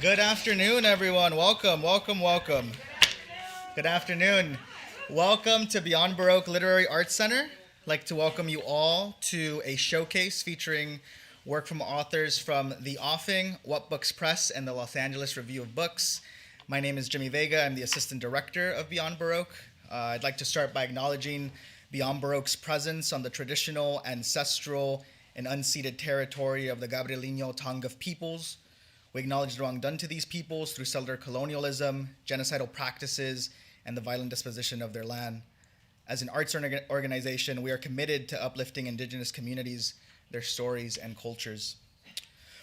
Good afternoon, everyone. Welcome, welcome, welcome. Good afternoon. Welcome to Beyond Baroque Literary Arts Center. I'd like to welcome you all to a showcase featuring work from authors from The Offing, What Books Press, and the Los Angeles Review of Books. My name is Jimmy Vega. I'm the assistant director of Beyond Baroque. I'd like to start by acknowledging Beyond Baroque's presence on the traditional, ancestral, and unceded territory of the Gabrielino Tongva peoples. We acknowledge the wrong done to these peoples through settler colonialism, genocidal practices, and the violent disposition of their land. As an arts organization, we are committed to uplifting indigenous communities, their stories, and cultures.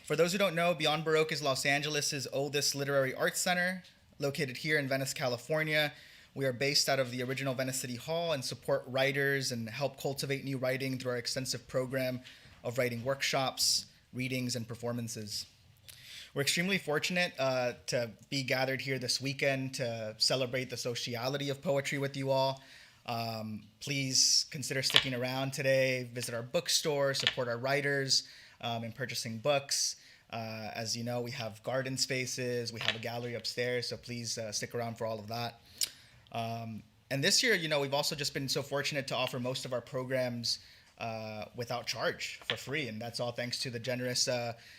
For those who don't know, Beyond Baroque is Los Angeles' oldest literary arts center, located here in Venice, California. We are based out of the original Venice City Hall and support writers and help cultivate new writing through our extensive program of writing workshops, readings, and performances. We're extremely fortunate to be gathered here this weekend to celebrate the sociality of poetry with you all. Please consider sticking around today, visit our bookstore, support our writers in purchasing books. As you know, we have garden spaces, we have a gallery upstairs, so please stick around for all of that. And this year, we've also just been so fortunate to offer most of our programs without charge, for free, and that's all thanks to the generous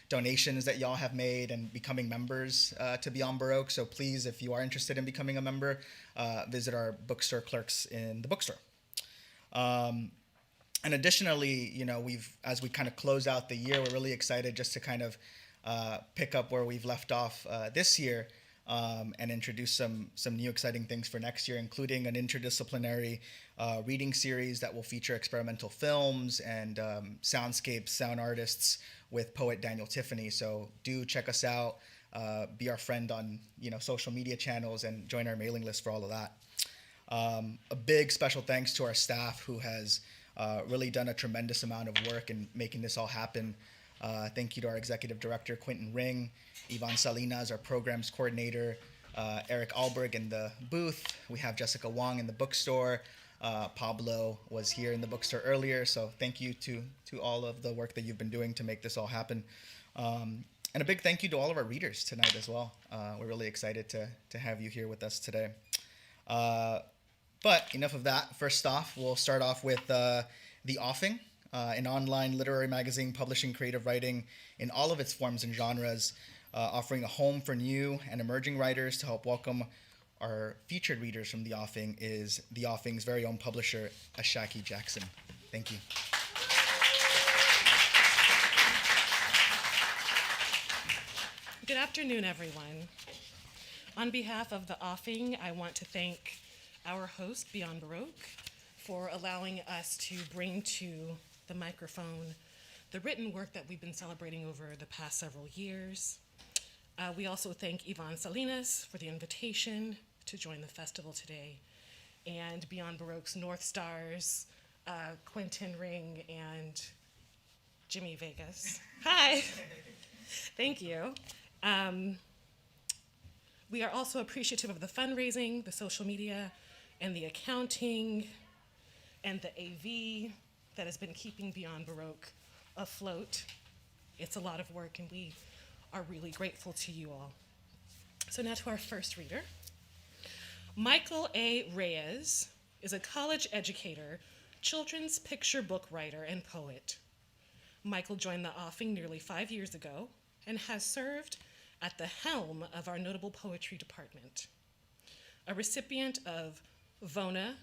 donations that y'all have made and becoming members to Beyond Baroque. So please, if you are interested in becoming a member, visit our bookstore clerks in the bookstore. And additionally, as we kind of close out the year, we're really excited just to kind of pick up where we've left off this year. And introduce some new exciting things for next year, including an interdisciplinary reading series that will feature experimental films and soundscapes, sound artists with poet Daniel Tiffany. So do check us out, be our friend on social media channels, and join our mailing list for all of that. A big special thanks to our staff who has really done a tremendous amount of work in making this all happen. Thank you to our executive director, Quentin Ring, Yvonne Salinas, our programs coordinator, Eric Alberg in the booth. We have Jessica Wong in the bookstore. Pablo was here in the bookstore earlier, so thank you to all of the work that you've been doing to make this all happen. And a big thank you to all of our readers tonight as well. We're really excited to have you here with us today. But enough of that. First off, we'll start off with The Offing, an online literary magazine publishing creative writing in all of its forms and genres, offering a home for new and emerging writers. To help welcome our featured readers from The Offing is The Offing's very own publisher, Ashaki Jackson. Thank you. Good afternoon, everyone. On behalf of The Offing, I want to thank our host, Beyond Baroque, for allowing us to bring to the microphone the written work that we've been celebrating over the past several years. We also thank Yvonne Salinas for the invitation to join the festival today, and Beyond Baroque's North Stars, Quentin Ring and Jimmy Vegas. Hi. Thank you. We are also appreciative of the fundraising, the social media, and the accounting, and the AV that has been keeping Beyond Baroque afloat. It's a lot of work, and we are really grateful to you all. So now to our first reader. Michael A. Reyes is a college educator, children's picture book writer, and poet. Michael joined The Offing nearly 5 years ago and has served at the helm of our notable poetry department. A recipient of VONA,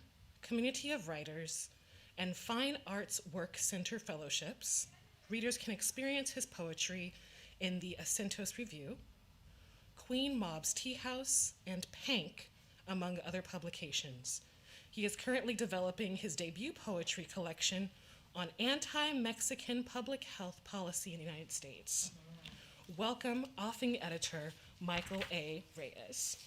Community of Writers, and Fine Arts Work Center fellowships, readers can experience his poetry in the Acentos Review, Queen Mob's Tea House, and Pank, among other publications. He is currently developing his debut poetry collection on anti-Mexican public health policy in the United States. Welcome, Offing editor Michael A. Reyes.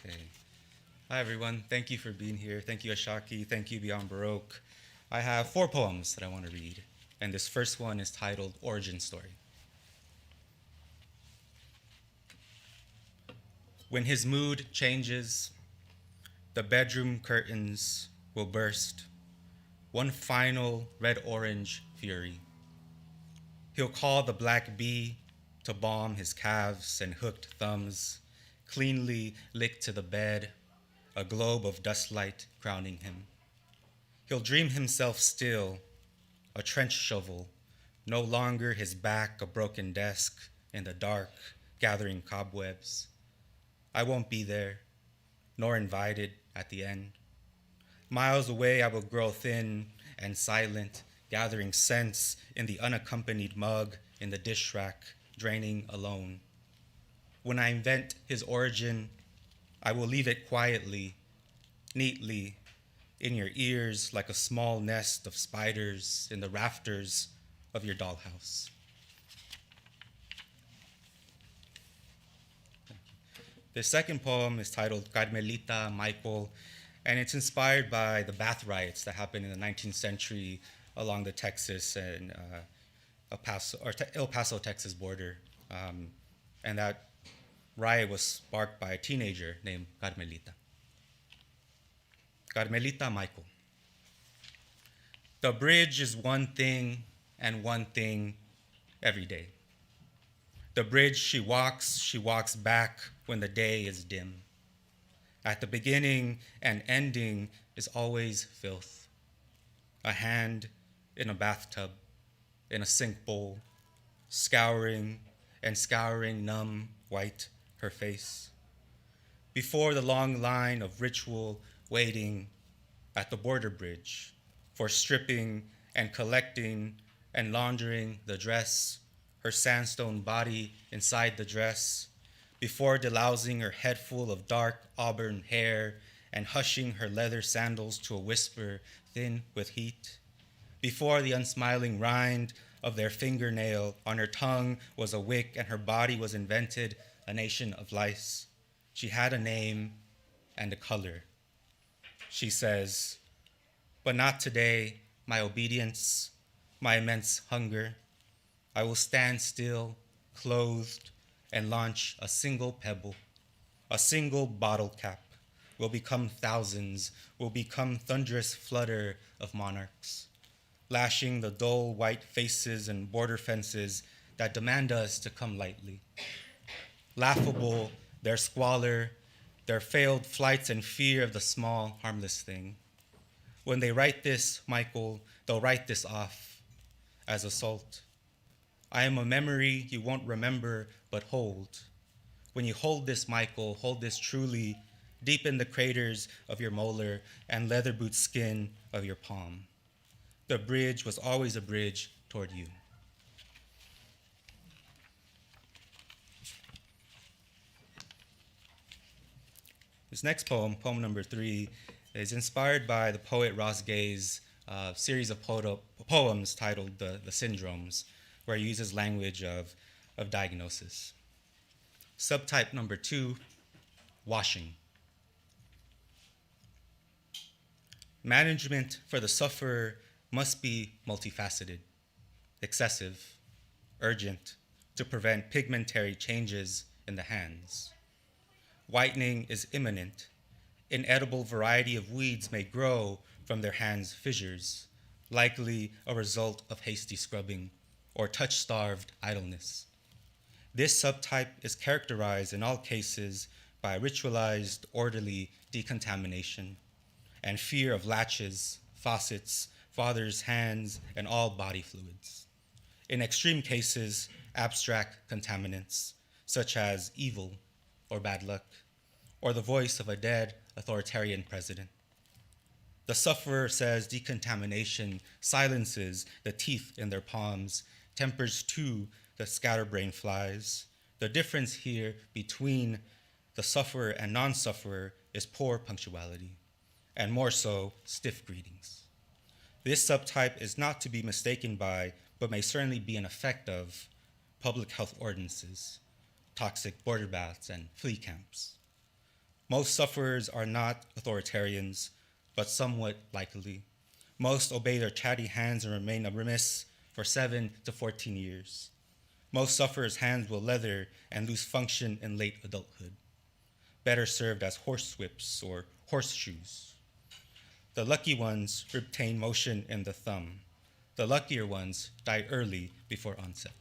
Okay. Hi, everyone. Thank you for being here. Thank you, Ashaki. Thank you, Beyond Baroque. I have 4 poems that I want to read, and this first one is titled Origin Story. When his mood changes, the bedroom curtains will burst. One final red-orange fury. He'll call the black bee to balm his calves and hooked thumbs, cleanly licked to the bed, a globe of dustlight crowning him. He'll dream himself still, a trench shovel, no longer his back a broken desk in the dark, gathering cobwebs. I won't be there, nor invited at the end. Miles away I will grow thin and silent, gathering scents in the unaccompanied mug in the dish rack, draining alone. When I invent his origin, I will leave it quietly, neatly, in your ears like a small nest of spiders in the rafters of your dollhouse. The second poem is titled Carmelita Michael, and it's inspired by the bath riots that happened in the 19th century along the Texas and El Paso, Texas border. And that riot was sparked by a teenager named Carmelita. Carmelita Michael. The bridge is one thing and one thing every day. The bridge she walks back when the day is dim. At the beginning and ending is always filth. A hand in a bathtub, in a sink bowl, scouring and scouring numb white her face. Before the long line of ritual waiting at the border bridge for stripping and collecting and laundering the dress, her sandstone body inside the dress, before delousing her head full of dark auburn hair and hushing her leather sandals to a whisper thin with heat, before the unsmiling rind of their fingernail on her tongue was a wick and her body was invented a nation of lice. She had a name and a color. She says, but not today, my obedience, my immense hunger. I will stand still, clothed, and launch a single pebble, a single bottle cap, will become thousands, will become thunderous flutter of monarchs, lashing the dull white faces and border fences that demand us to come lightly. Laughable, their squalor, their failed flights and fear of the small, harmless thing. When they write this, Michael, they'll write this off as assault. I am a memory you won't remember, but hold. When you hold this, Michael, hold this truly, deep in the craters of your molar and leather boot skin of your palm. The bridge was always a bridge toward you. This next poem, poem number 3, is inspired by the poet Ross Gay's series of poems titled The Syndromes, where he uses language of diagnosis. Subtype number 2, washing. Management for the sufferer must be multifaceted, excessive, urgent, to prevent pigmentary changes in the hands. Whitening is imminent. Inedible variety of weeds may grow from their hands' fissures, likely a result of hasty scrubbing or touch-starved idleness. This subtype is characterized in all cases by ritualized, orderly decontamination and fear of latches, faucets, father's hands, and all body fluids. In extreme cases, abstract contaminants, such as evil or bad luck, or the voice of a dead authoritarian president. The sufferer says decontamination silences the teeth in their palms, tempers too the scatterbrain flies. The difference here between the sufferer and non-sufferer is poor punctuality, and more so, stiff greetings. This subtype is not to be mistaken by, but may certainly be an effect of, public health ordinances, toxic border baths, and flea camps. Most sufferers are not authoritarians, but somewhat likely. Most obey their chatty hands and remain remiss for 7 to 14 years. Most sufferers' hands will leather and lose function in late adulthood. better served as horsewhips or horseshoes. The lucky ones retain motion in the thumb. The luckier ones die early before onset.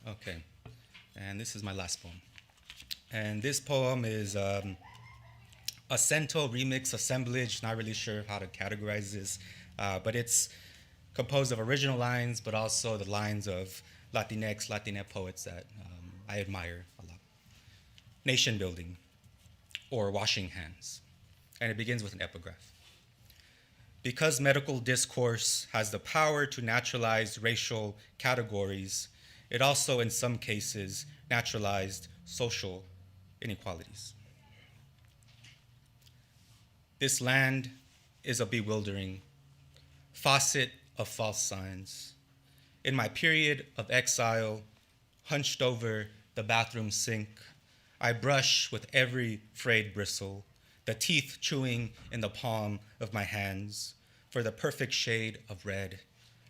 Okay, and this is my last poem. And this poem is a cento remix assemblage, not really sure how to categorize this, but it's composed of original lines, but also the lines of Latinx, Latina poets that I admire a lot. Nation building, or washing hands. And it begins with an epigraph. Because medical discourse has the power to naturalize racial categories, it also, in some cases, naturalized social inequalities. This land is a bewildering faucet of false signs. In my period of exile, hunched over the bathroom sink, I brush with every frayed bristle, the teeth chewing in the palm of my hands for the perfect shade of red,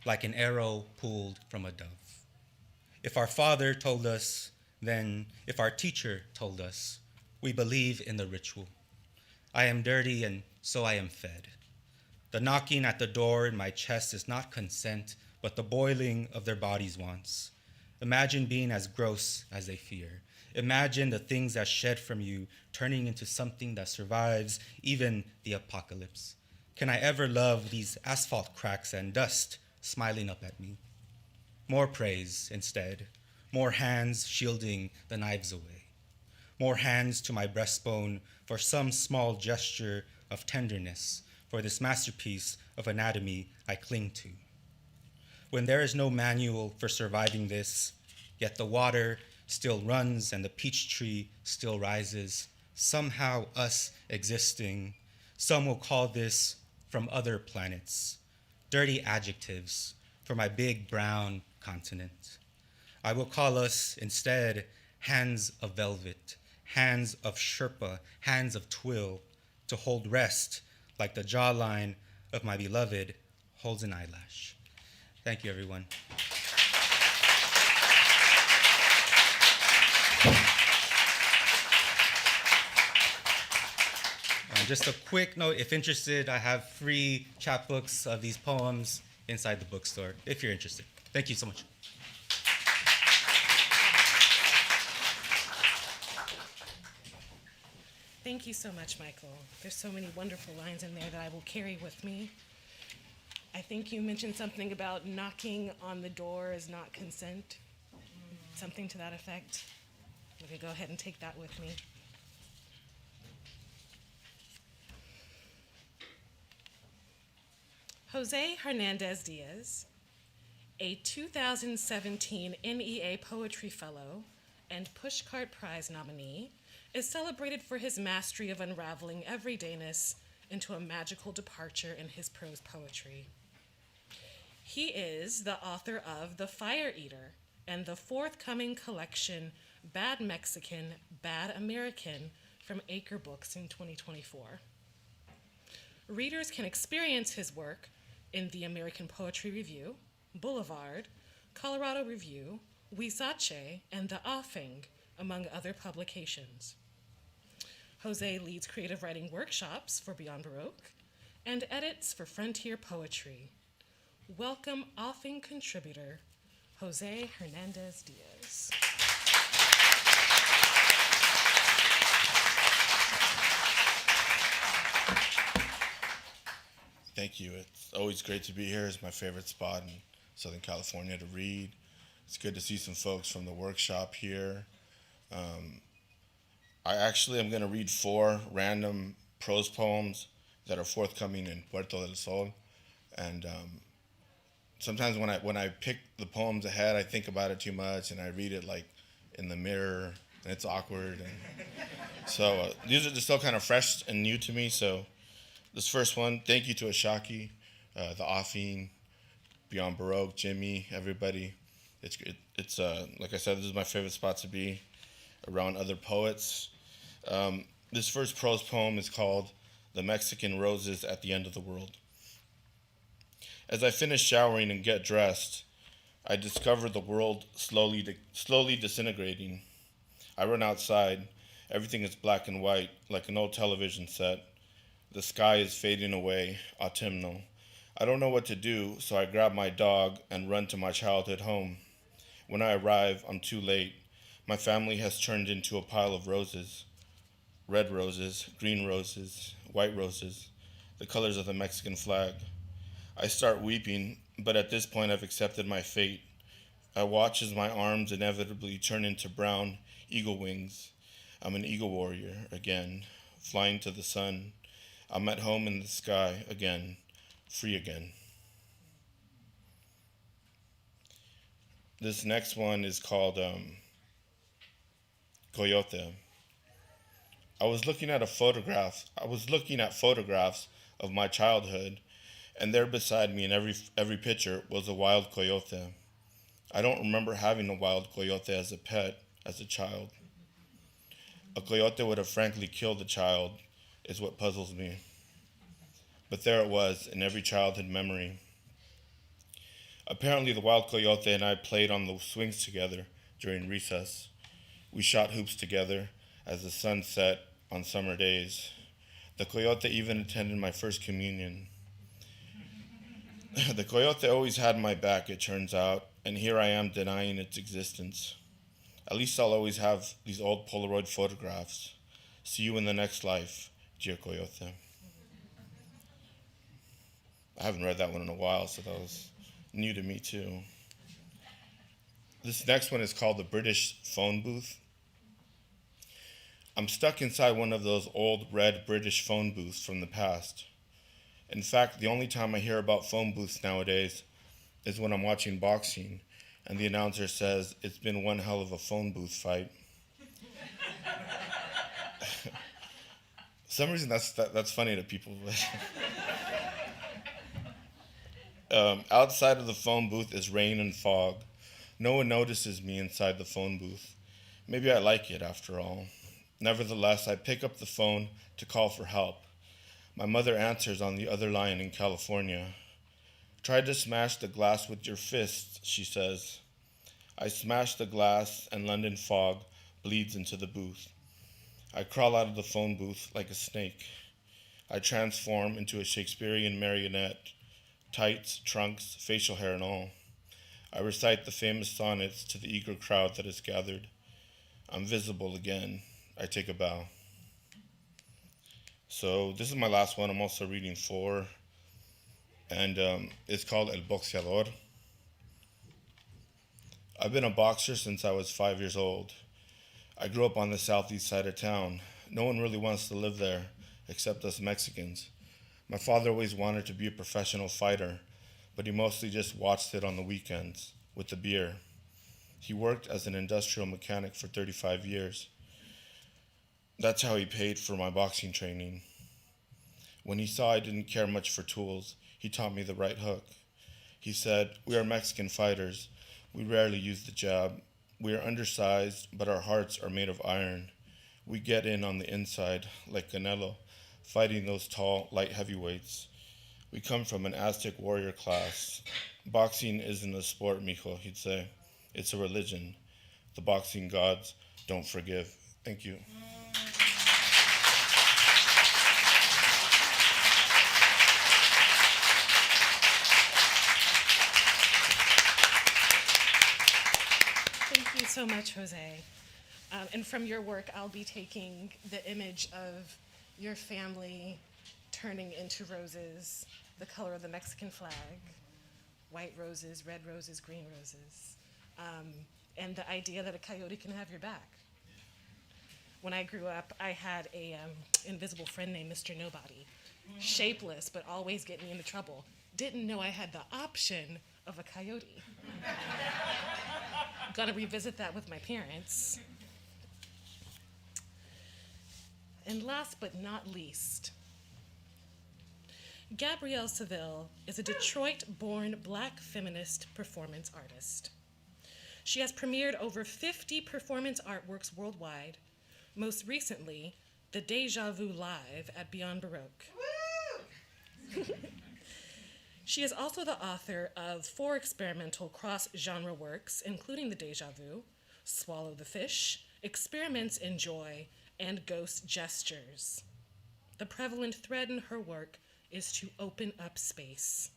like an arrow pulled from a dove. If our father told us, then if our teacher told us, we believe in the ritual. I am dirty and so I am fed. The knocking at the door in my chest is not consent, but the boiling of their bodies' wants. Imagine being as gross as they fear. Imagine the things that shed from you turning into something that survives even the apocalypse. Can I ever love these asphalt cracks and dust smiling up at me? More praise instead, more hands shielding the knives away. More hands to my breastbone for some small gesture of tenderness, for this masterpiece of anatomy I cling to. When there is no manual for surviving this, yet the water still runs and the peach tree still rises, somehow us existing, some will call this from other planets, dirty adjectives for my big brown continent. I will call us instead hands of velvet, hands of Sherpa, hands of twill, to hold rest like the jawline of my beloved holds an eyelash. Thank you, everyone. And just a quick note, if interested, I have free chapbooks of these poems inside the bookstore, if you're interested. Thank you so much. Thank you so much, Michael. There's so many wonderful lines in there that I will carry with me. I think you mentioned something about knocking on the door is not consent, something to that effect. I'm going to go ahead and take that with me. Jose Hernandez Diaz, a 2017 NEA Poetry Fellow and Pushcart Prize nominee, is celebrated for his mastery of unraveling everydayness into a magical departure in his prose poetry. He is the author of The Fire Eater and the forthcoming collection Bad Mexican, Bad American from Acre Books in 2024. Readers can experience his work in the American Poetry Review, Boulevard, Colorado Review, Huizache, and The Offing, among other publications. Jose leads creative writing workshops for Beyond Baroque and edits for Frontier Poetry. Welcome Offing contributor, Jose Hernandez Diaz. Thank you. It's always great to be here. It's my favorite spot in Southern California to read. It's good to see some folks from the workshop here. I actually am going to read 4 random prose poems that are forthcoming in Puerto del Sol. And sometimes when I pick the poems ahead, I think about it too much, and I read it like in the mirror, and it's awkward. And so these are just still kind of fresh and new to me. So this first one, thank you to Ashaki, the Offing, Beyond Baroque, Jimmy, everybody. It's like I said, this is my favorite spot to be, around other poets. This first prose poem is called the Mexican roses at the end of the world. As I finish showering and get dressed, I discover the world slowly disintegrating. I run outside. Everything is black and white, like an old television set. The sky is fading away, autumnal. I don't know what to do, so I grab my dog and run to my childhood home. When I arrive, I'm too late. My family has turned into a pile of roses. Red roses, green roses, white roses, the colors of the Mexican flag. I start weeping, but at this point I've accepted my fate. I watch as my arms inevitably turn into brown eagle wings. I'm an eagle warrior again, flying to the sun. I'm at home in the sky again, free again. This next one is called Coyote. I was looking at photographs of my childhood, and there beside me in every picture was a wild coyote. I don't remember having a wild coyote as a pet as a child. A coyote would have frankly killed a child, is what puzzles me. But there it was in every childhood memory. Apparently the wild coyote and I played on the swings together during recess. We shot hoops together as the sun set on summer days. The coyote even attended my first communion. The coyote always had my back, it turns out, and here I am denying its existence. At least I'll always have these old Polaroid photographs. See you in the next life, dear coyote. I haven't read that one in a while, so that was new to me too. This next one is called The British Phone Booth. I'm stuck inside one of those old red British phone booths from the past. In fact, the only time I hear about phone booths nowadays is when I'm watching boxing and the announcer says, "It's been one hell of a phone booth fight." For some reason that's funny to people. Outside of the phone booth is rain and fog. No one notices me inside the phone booth. Maybe I like it after all. Nevertheless, I pick up the phone to call for help. My mother answers on the other line in California. "Try to smash the glass with your fists," she says. I smash the glass and London fog bleeds into the booth. I crawl out of the phone booth like a snake. I transform into a Shakespearean marionette, tights, trunks, facial hair and all. I recite the famous sonnets to the eager crowd that is gathered. I'm visible again. I take a bow. So this is my last one. I'm also reading 4, and it's called El Boxador. I've been a boxer since I was 5 years old. I grew up on the southeast side of town. No one really wants to live there, except us Mexicans. My father always wanted to be a professional fighter, but he mostly just watched it on the weekends with the beer. He worked as an industrial mechanic for 35 years. That's how he paid for my boxing training. When he saw I didn't care much for tools, he taught me the right hook. He said, "We are Mexican fighters. We rarely use the jab. We are undersized, but our hearts are made of iron. We get in on the inside, like Canelo, fighting those tall, light heavyweights. We come from an Aztec warrior class. Boxing isn't a sport, mijo," he'd say. "It's a religion. The boxing gods don't forgive." Thank you. Thank you so much, Jose. And from your work, I'll be taking the image of your family turning into roses, the color of the Mexican flag, white roses, red roses, green roses, and the idea that a coyote can have your back. When I grew up, I had a invisible friend named Mr. Nobody, shapeless, but always getting me into trouble. Didn't know I had the option of a coyote. Gonna revisit that with my parents. And last but not least, Gabrielle Civil is a Detroit-born Black feminist performance artist. She has premiered over 50 performance artworks worldwide, most recently the Deja Vu Live at Beyond Baroque. She is also the author of 4 experimental cross-genre works, including The Deja Vu, Swallow the Fish, Experiments in Joy, and Ghost Gestures. The prevalent thread in her work is to open up space.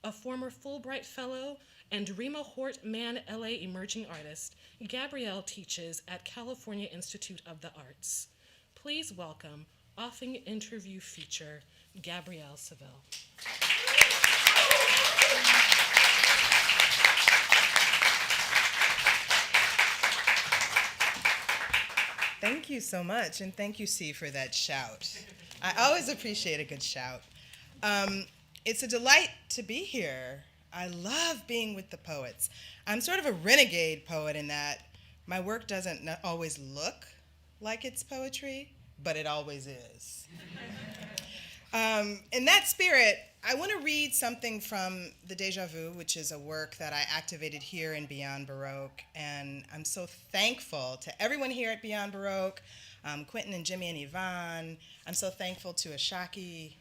A former Fulbright Fellow and Rima Hort Man LA emerging artist, Gabrielle teaches at California Institute of the Arts. Please welcome Offing Interview feature, Gabrielle Civil. Thank you so much, and thank you, C, for that shout. I always appreciate a good shout. It's a delight to be here. I love being with the poets. I'm sort of a renegade poet in that my work doesn't always look like it's poetry, but it always is. In that spirit, I want to read something from The Deja Vu, which is a work that I activated here in Beyond Baroque, and I'm so thankful to everyone here at Beyond Baroque, Quentin and Jimmy and Yvonne. I'm so thankful to Ashaki,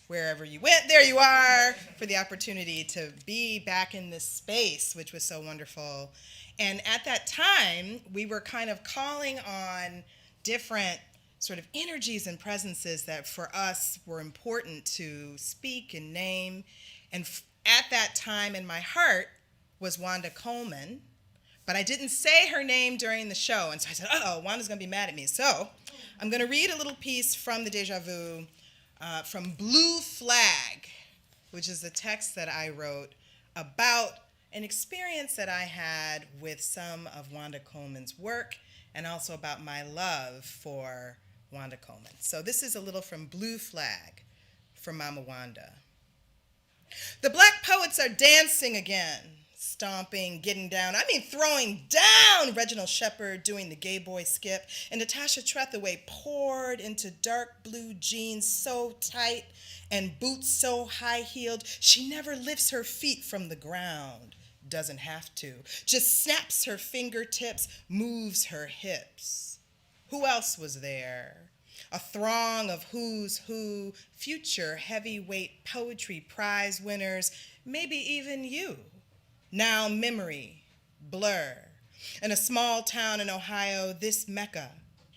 wherever you went, there you are, for the opportunity to be back in this space, which was so wonderful. And at that time, we were kind of calling on different sort of energies and presences that for us were important to speak and name. And at that time in my heart was Wanda Coleman, but I didn't say her name during the show. And so I said, uh-oh, Wanda's gonna be mad at me. So I'm gonna read a little piece from the Deja Vu from Blue Flag, which is the text that I wrote about an experience that I had with some of Wanda Coleman's work and also about my love for Wanda Coleman. So this is a little from Blue Flag from Mama Wanda. The black poets are dancing again, stomping, getting down, throwing down. Reginald Shepard doing the gay boy skip, and Natasha Trethewey poured into dark blue jeans so tight and boots so high-heeled, she never lifts her feet from the ground. Doesn't have to. Just snaps her fingertips, moves her hips. Who else was there? A throng of who's who, future heavyweight poetry prize winners, maybe even you. Now memory, blur. In a small town in Ohio, this Mecca,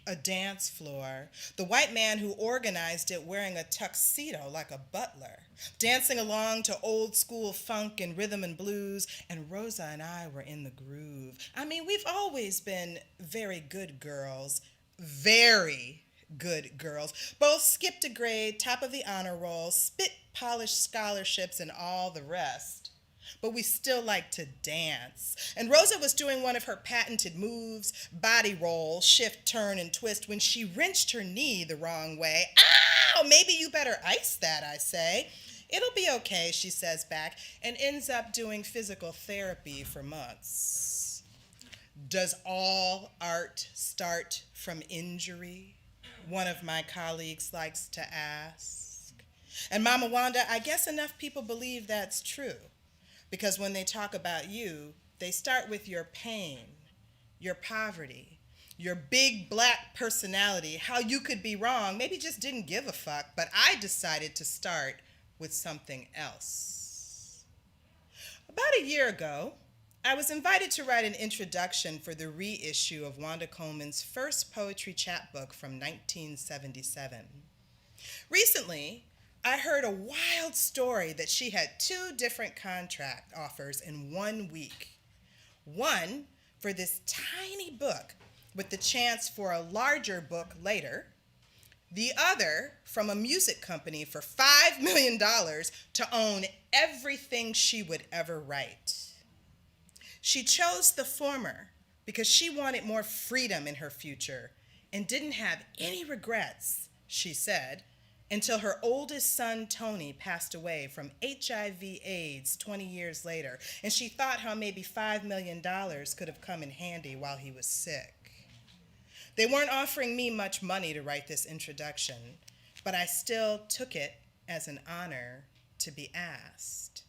a dance floor. The white man who organized it wearing a tuxedo like a butler, dancing along to old school funk and rhythm and blues, and Rosa and I were in the groove. We've always been very good girls, very good girls. Both skipped a grade, top of the honor roll, spit polished scholarships and all the rest. But we still like to dance. And Rosa was doing one of her patented moves, body roll, shift, turn, and twist, when she wrenched her knee the wrong way. Ow, maybe you better ice that, I say. It'll be okay, she says back, and ends up doing physical therapy for months. Does all art start from injury? One of my colleagues likes to ask. And Mama Wanda, I guess enough people believe that's true. Because when they talk about you, they start with your pain, your poverty, your big black personality, how you could be wrong, maybe just didn't give a fuck, but I decided to start with something else. About a year ago, I was invited to write an introduction for the reissue of Wanda Coleman's first poetry chapbook from 1977. Recently, I heard a wild story that she had 2 different contract offers in 1 week. One for this tiny book with the chance for a larger book later. The other from a music company for $5 million to own everything she would ever write. She chose the former because she wanted more freedom in her future and didn't have any regrets, she said, until her oldest son, Tony, passed away from HIV/AIDS 20 years later, and she thought how maybe $5 million could have come in handy while he was sick. They weren't offering me much money to write this introduction, but I still took it as an honor to be asked.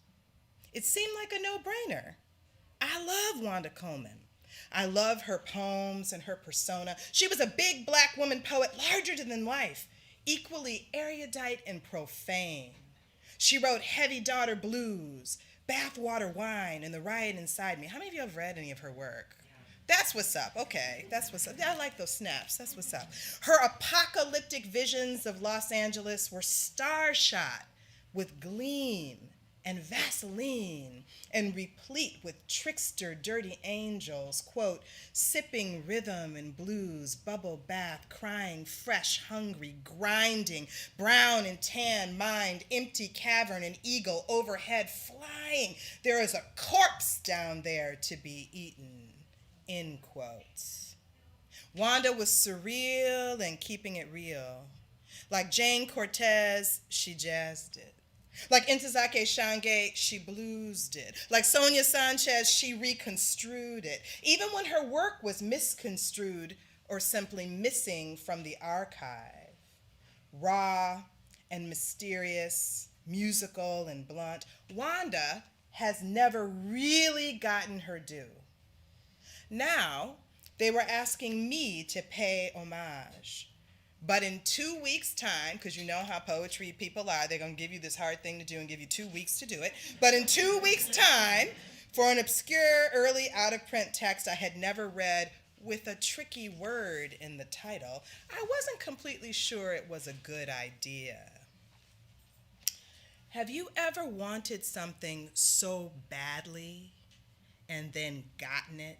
It seemed like a no-brainer. I love Wanda Coleman. I love her poems and her persona. She was a big Black woman poet, larger than life, equally erudite and profane. She wrote Heavy Daughter Blues, Bathwater Wine, and The Riot Inside Me. How many of you have read any of her work? That's what's up. Okay, that's what's up. I like those snaps. That's what's up. Her apocalyptic visions of Los Angeles were star-shot with gleam and Vaseline and replete with trickster dirty angels, quote, sipping rhythm and blues, bubble bath, crying, fresh, hungry, grinding, brown and tan mind, empty cavern and eagle overhead flying. There is a corpse down there to be eaten, end quotes. Wanda was surreal and keeping it real. Like Jane Cortez, she jazzed it. Like Ntozake Shange, she bluesed it. Like Sonia Sanchez, she reconstrued it. Even when her work was misconstrued or simply missing from the archive. Raw and mysterious, musical and blunt, Wanda has never really gotten her due. Now, they were asking me to pay homage. But in 2 weeks' time, because you know how poetry people are, they're going to give you this hard thing to do and give you 2 weeks to do it. But in 2 weeks' time, for an obscure, early, out-of-print text I had never read with a tricky word in the title, I wasn't completely sure it was a good idea. Have you ever wanted something so badly and then gotten it?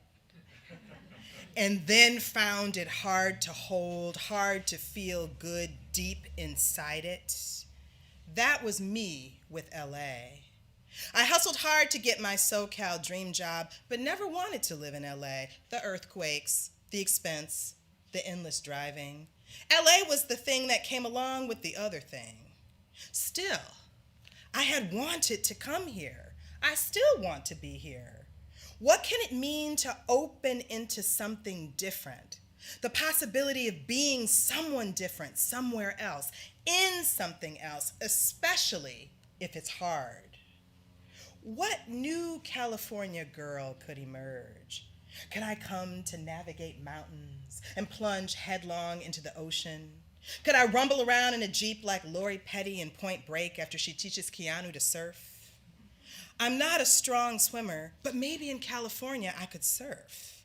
And then found it hard to hold, hard to feel good deep inside it? That was me with LA. I hustled hard to get my SoCal dream job, but never wanted to live in LA. The earthquakes, the expense, the endless driving. LA was the thing that came along with the other thing. Still, I had wanted to come here. I still want to be here. What can it mean to open into something different? The possibility of being someone different somewhere else, in something else, especially if it's hard. What new California girl could emerge? Could I come to navigate mountains and plunge headlong into the ocean? Could I rumble around in a Jeep like Lori Petty in Point Break after she teaches Keanu to surf? I'm not a strong swimmer, but maybe in California I could surf.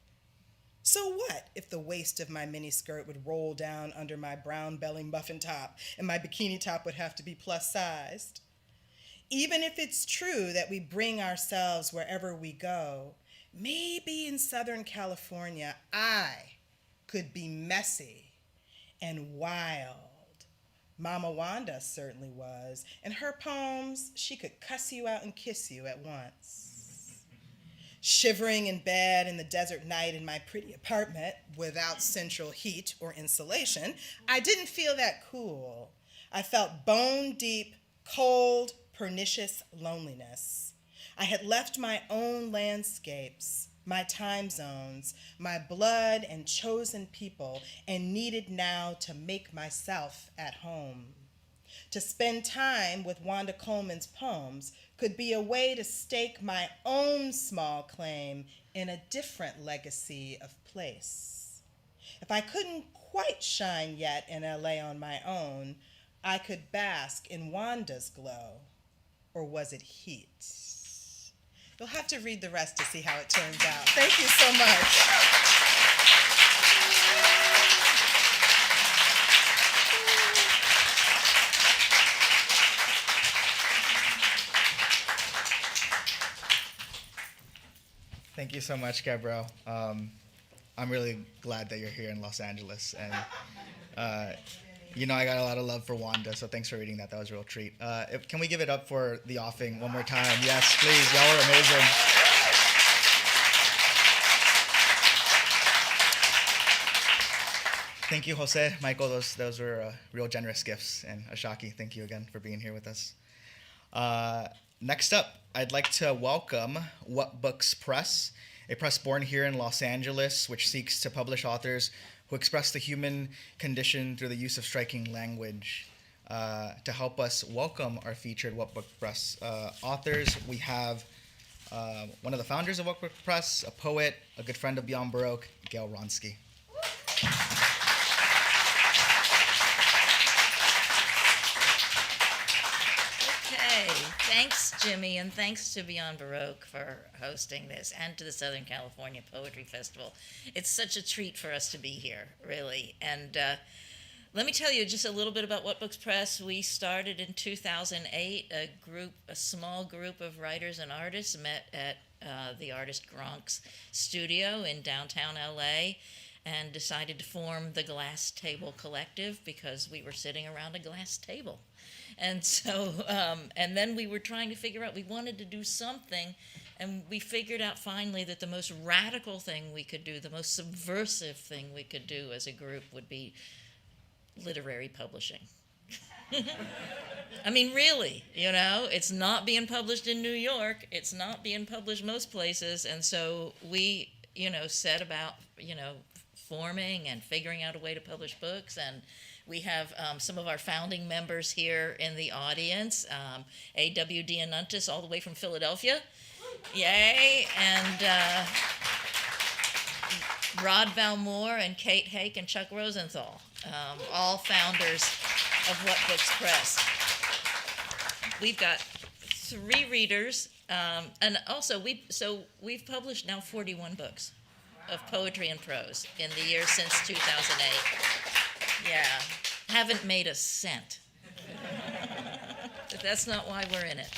So what if the waist of my miniskirt would roll down under my brown belly muffin top and my bikini top would have to be plus-sized? Even if it's true that we bring ourselves wherever we go, maybe in Southern California I could be messy and wild. Mama Wanda certainly was. In her poems, she could cuss you out and kiss you at once. Shivering in bed in the desert night in my pretty apartment without central heat or insulation, I didn't feel that cool. I felt bone-deep, cold, pernicious loneliness. I had left my own landscapes, my time zones, my blood and chosen people, and needed now to make myself at home. To spend time with Wanda Coleman's poems could be a way to stake my own small claim in a different legacy of place. If I couldn't quite shine yet in LA on my own, I could bask in Wanda's glow, or was it heat? You'll have to read the rest to see how it turns out. Thank you so much. Thank you so much, Gabrielle. I'm really glad that you're here in Los Angeles. And, I got a lot of love for Wanda, so thanks for reading that. That was a real treat. Can we give it up for the offing one more time? Yes, please. Y'all are amazing. Thank you, Jose, Michael. Those were real generous gifts. And Ashaki, thank you again for being here with us. Next up, I'd like to welcome What Books Press, a press born here in Los Angeles, which seeks to publish authors who express the human condition through the use of striking language. To help us welcome our featured What Book Press authors, we have one of the founders of What Books Press, a poet, a good friend of Beyond Baroque, Gail Wronski. Okay, thanks, Jimmy, and thanks to Beyond Baroque for hosting this, and to the Southern California Poetry Festival. It's such a treat for us to be here, really. And let me tell you just a little bit about What Books Press. We started in 2008. A small group of writers and artists met at the artist Gronk's studio in downtown LA and decided to form the Glass Table Collective because we were sitting around a glass table. And so, and then we were trying to figure out, we wanted to do something, and we figured out finally that the most radical thing we could do, the most subversive thing we could do as a group would be literary publishing. I mean, really, it's not being published in New York. It's not being published most places. And so we, set about, forming and figuring out a way to publish books. And we have some of our founding members here in the audience, A.W. Dianuntis, all the way from Philadelphia. Yay. And Rod Valmore and Kate Hake and Chuck Rosenthal, all founders of What Books Press. We've got 3 readers, and also we've published now 41 books of poetry and prose in the years since 2008. Yeah, haven't made a cent. But that's not why we're in it.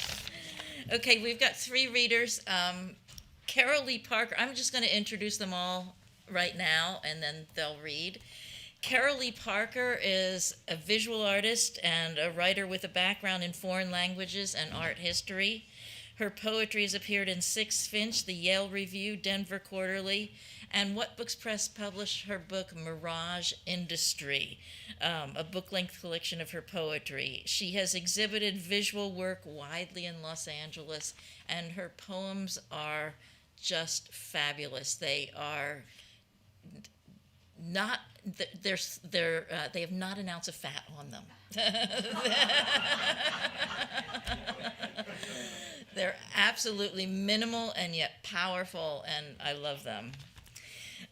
Okay, we've got 3 readers. Carolie Parker, I'm just going to introduce them all right now, and then they'll read. Carolie Parker is a visual artist and a writer with a background in foreign languages and art history. Her poetry has appeared in Six Finch, the Yale Review, Denver Quarterly, and What Books Press published her book Mirage Industry, a book-length collection of her poetry. She has exhibited visual work widely in Los Angeles, and her poems are just fabulous. They are not, they have not an ounce of fat on them. They're absolutely minimal and yet powerful, and I love them.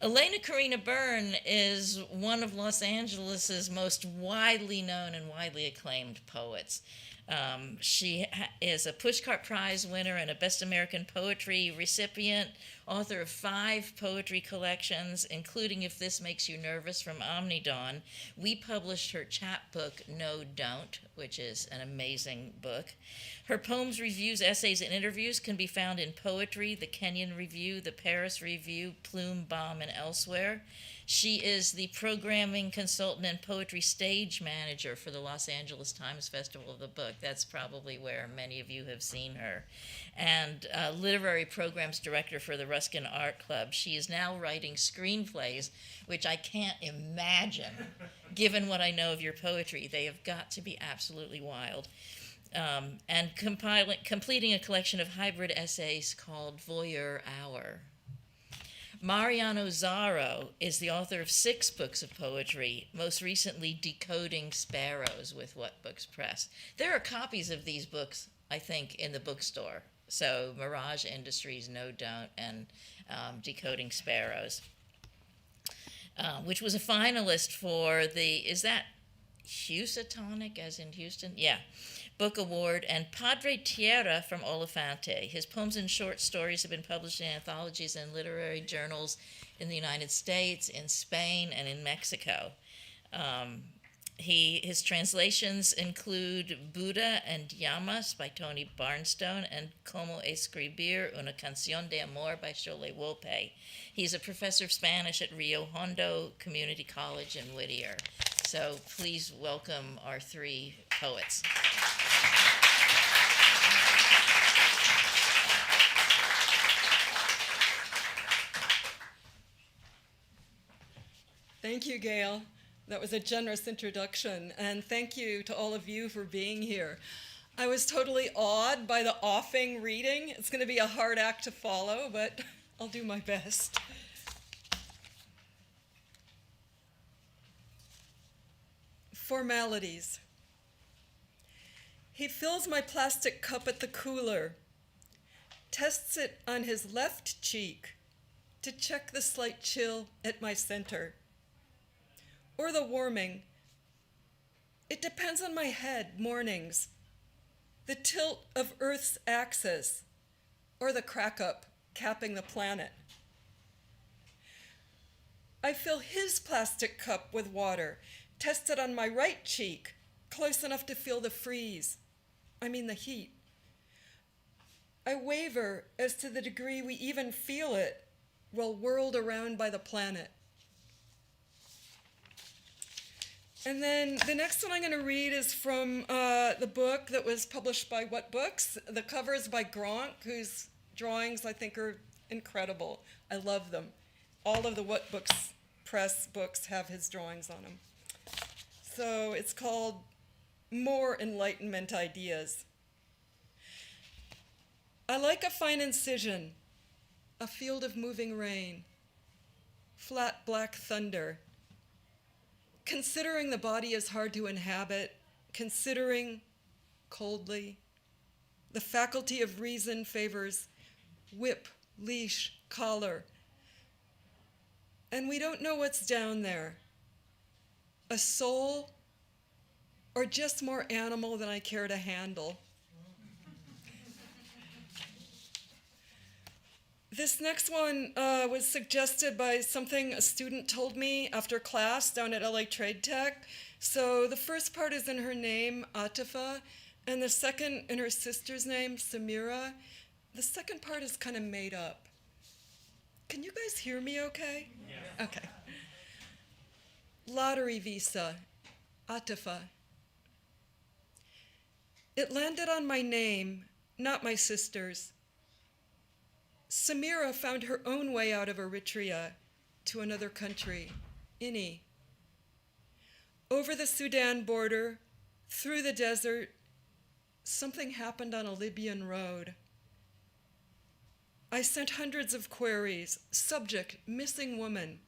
Elena Karina Byrne is one of Los Angeles's most widely known and widely acclaimed poets. She is a Pushcart Prize winner and a Best American Poetry recipient, author of 5 poetry collections, including If This Makes You Nervous from Omnidawn. We published her chapbook, No Don't, which is an amazing book. Her poems, reviews, essays, and interviews can be found in Poetry, the Kenyon Review, the Paris Review, Plume, Bomb, and elsewhere. She is the programming consultant and poetry stage manager for the Los Angeles Times Festival of the Book. That's probably where many of you have seen her. And literary programs director for the Ruskin Art Club. She is now writing screenplays, which I can't imagine, given what I know of your poetry. They have got to be absolutely wild. And completing a collection of hybrid essays called Voyeur Hour. Mariano Zaro is the author of 6 books of poetry, most recently Decoding Sparrows with What Books Press. There are copies of these books, I think, in the bookstore. So Mirage Industries, No Don't, and Decoding Sparrows, which was a finalist for the, is that Housatonic, as in Houston? Yeah. Book Award, and Padre Tierra from Olifante. His poems and short stories have been published in anthologies and literary journals in the United States, in Spain, and in Mexico. His translations include Buddha and Llamas by Tony Barnstone and Como Escribir una canción de amor by Xole Wolpe. He's a professor of Spanish at Rio Hondo Community College in Whittier. So please welcome our 3 poets. Thank you, Gail. That was a generous introduction, and thank you to all of you for being here. I was totally awed by the offing reading. It's going to be a hard act to follow, but I'll do my best. Formalities. He fills my plastic cup at the cooler, tests it on his left cheek to check the slight chill at my center. Or the warming. It depends on my head mornings. The tilt of Earth's axis, or the crack up capping the planet. I fill his plastic cup with water, test it on my right cheek, close enough to feel the the heat. I waver as to the degree we even feel it while whirled around by the planet. And then the next one I'm going to read is from the book that was published by What Books? The cover is by Gronk, whose drawings I think are incredible. I love them. All of the What Books press books have his drawings on them. So it's called More Enlightenment Ideas. I like a fine incision, a field of moving rain, flat black thunder. Considering the body is hard to inhabit, considering coldly, the faculty of reason favors whip, leash, collar. And we don't know what's down there. A soul, or just more animal than I care to handle. This next one was suggested by something a student told me after class down at LA Trade Tech. So the first part is in her name, Atifa, and the second in her sister's name, Samira. The second part is kind of made up. Can you guys hear me okay? Yeah. Okay. Lottery visa, Atifa. It landed on my name, not my sister's. Samira found her own way out of Eritrea to another country, Ini. Over the Sudan border, through the desert, something happened on a Libyan road. I sent hundreds of queries, subject, missing woman.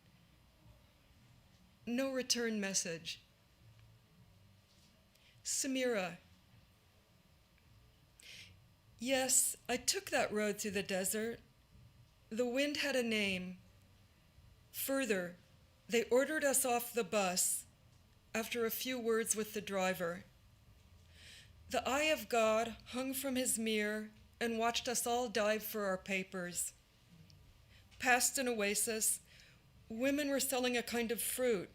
No return message. Samira. Yes, I took that road through the desert. The wind had a name. Further, they ordered us off the bus after a few words with the driver. The eye of God hung from his mirror and watched us all dive for our papers. Past an oasis, women were selling a kind of fruit.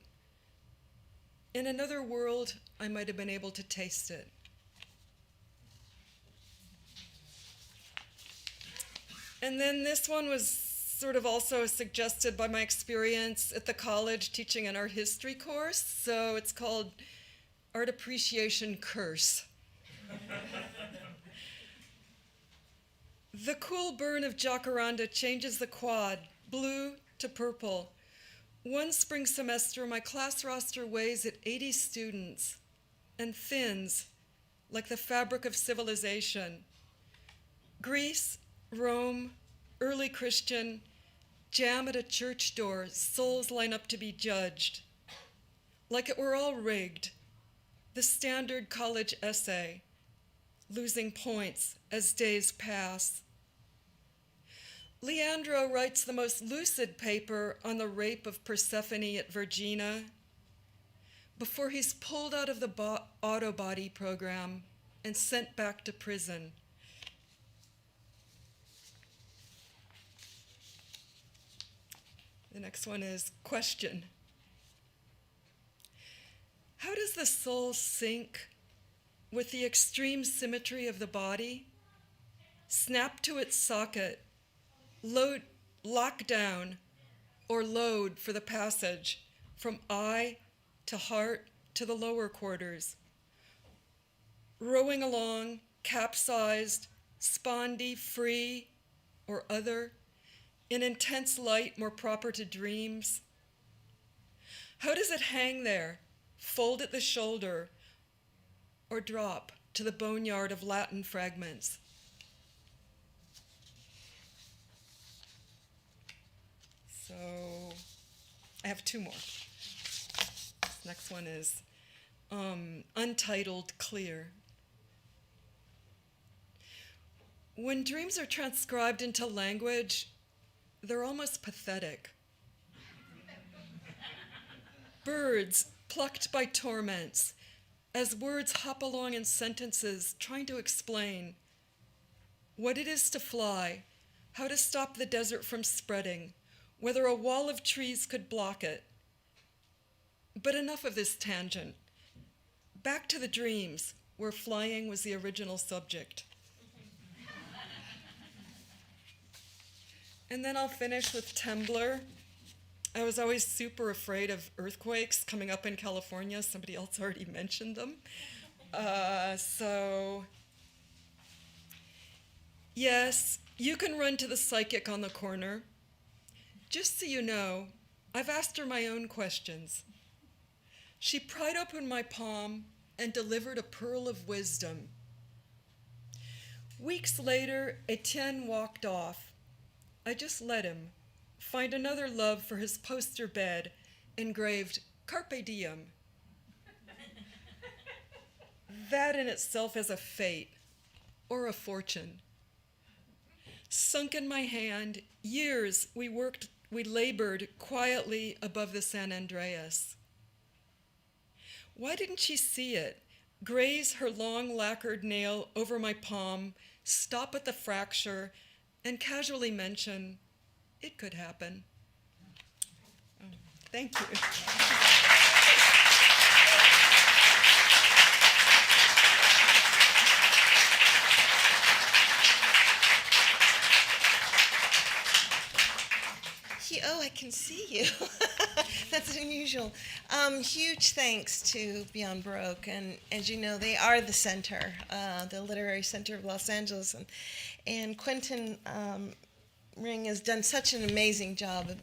In another world, I might have been able to taste it. And then this one was sort of also suggested by my experience at the college teaching an art history course. So it's called Art Appreciation Curse. The cool burn of jacaranda changes the quad, blue to purple. One spring semester, my class roster weighs at 80 students and thins like the fabric of civilization. Greece, Rome, early Christian, jam at a church door, souls line up to be judged. Like it were all rigged, the standard college essay, losing points as days pass. Leandro writes the most lucid paper on the rape of Persephone at Vergina before he's pulled out of the auto body program and sent back to prison. The next one is question. How does the soul sync with the extreme symmetry of the body? Snap to its socket, lock down, or load for the passage from eye to heart to the lower quarters. Rowing along, capsized, spondy, free, or other, in intense light more proper to dreams? How does it hang there, fold at the shoulder, or drop to the boneyard of Latin fragments? So I have two more. This next one is Untitled Clear. When dreams are transcribed into language, they're almost pathetic. Birds plucked by torments, as words hop along in sentences trying to explain what it is to fly, how to stop the desert from spreading, whether a wall of trees could block it. But enough of this tangent. Back to the dreams, where flying was the original subject. And then I'll finish with Temblor. I was always super afraid of earthquakes coming up in California. Somebody else already mentioned them. Yes, you can run to the psychic on the corner. Just so you know, I've asked her my own questions. She pried open my palm and delivered a pearl of wisdom. Weeks later, Etienne walked off. I just let him find another love for his poster bed engraved Carpe Diem. That in itself is a fate or a fortune. Sunk in my hand, years we labored quietly above the San Andreas. Why didn't she see it? Graze her long lacquered nail over my palm, stop at the fracture, and casually mention, it could happen. Oh, thank you. Oh, I can see you. That's unusual. Huge thanks to Beyond Baroque, and as you know, they are the center, the literary center of Los Angeles, and Quentin Ring has done such an amazing job of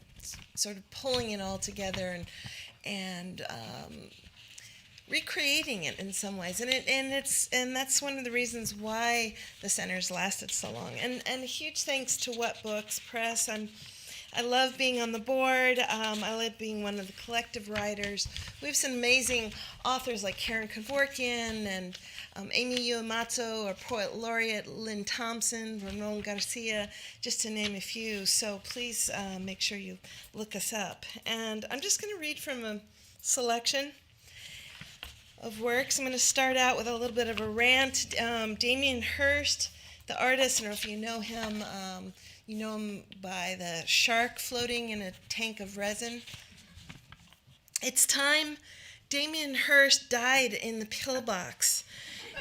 sort of pulling it all together and recreating it in some ways, and that's one of the reasons why the center's lasted so long. And a huge thanks to What Books Press. I love being on the board. I love being one of the collective writers. We have some amazing authors like Karen Kevorkian and Amy Uematsu, or Poet Laureate Lynn Thompson, Ramon Garcia, just to name a few. So please make sure you look us up. And I'm just going to read from a selection of works. I'm going to start out with a little bit of a rant. Damien Hirst, the artist, I don't know if you know him. You know him by the shark floating in a tank of resin. It's time. Damien Hirst died in the pillbox.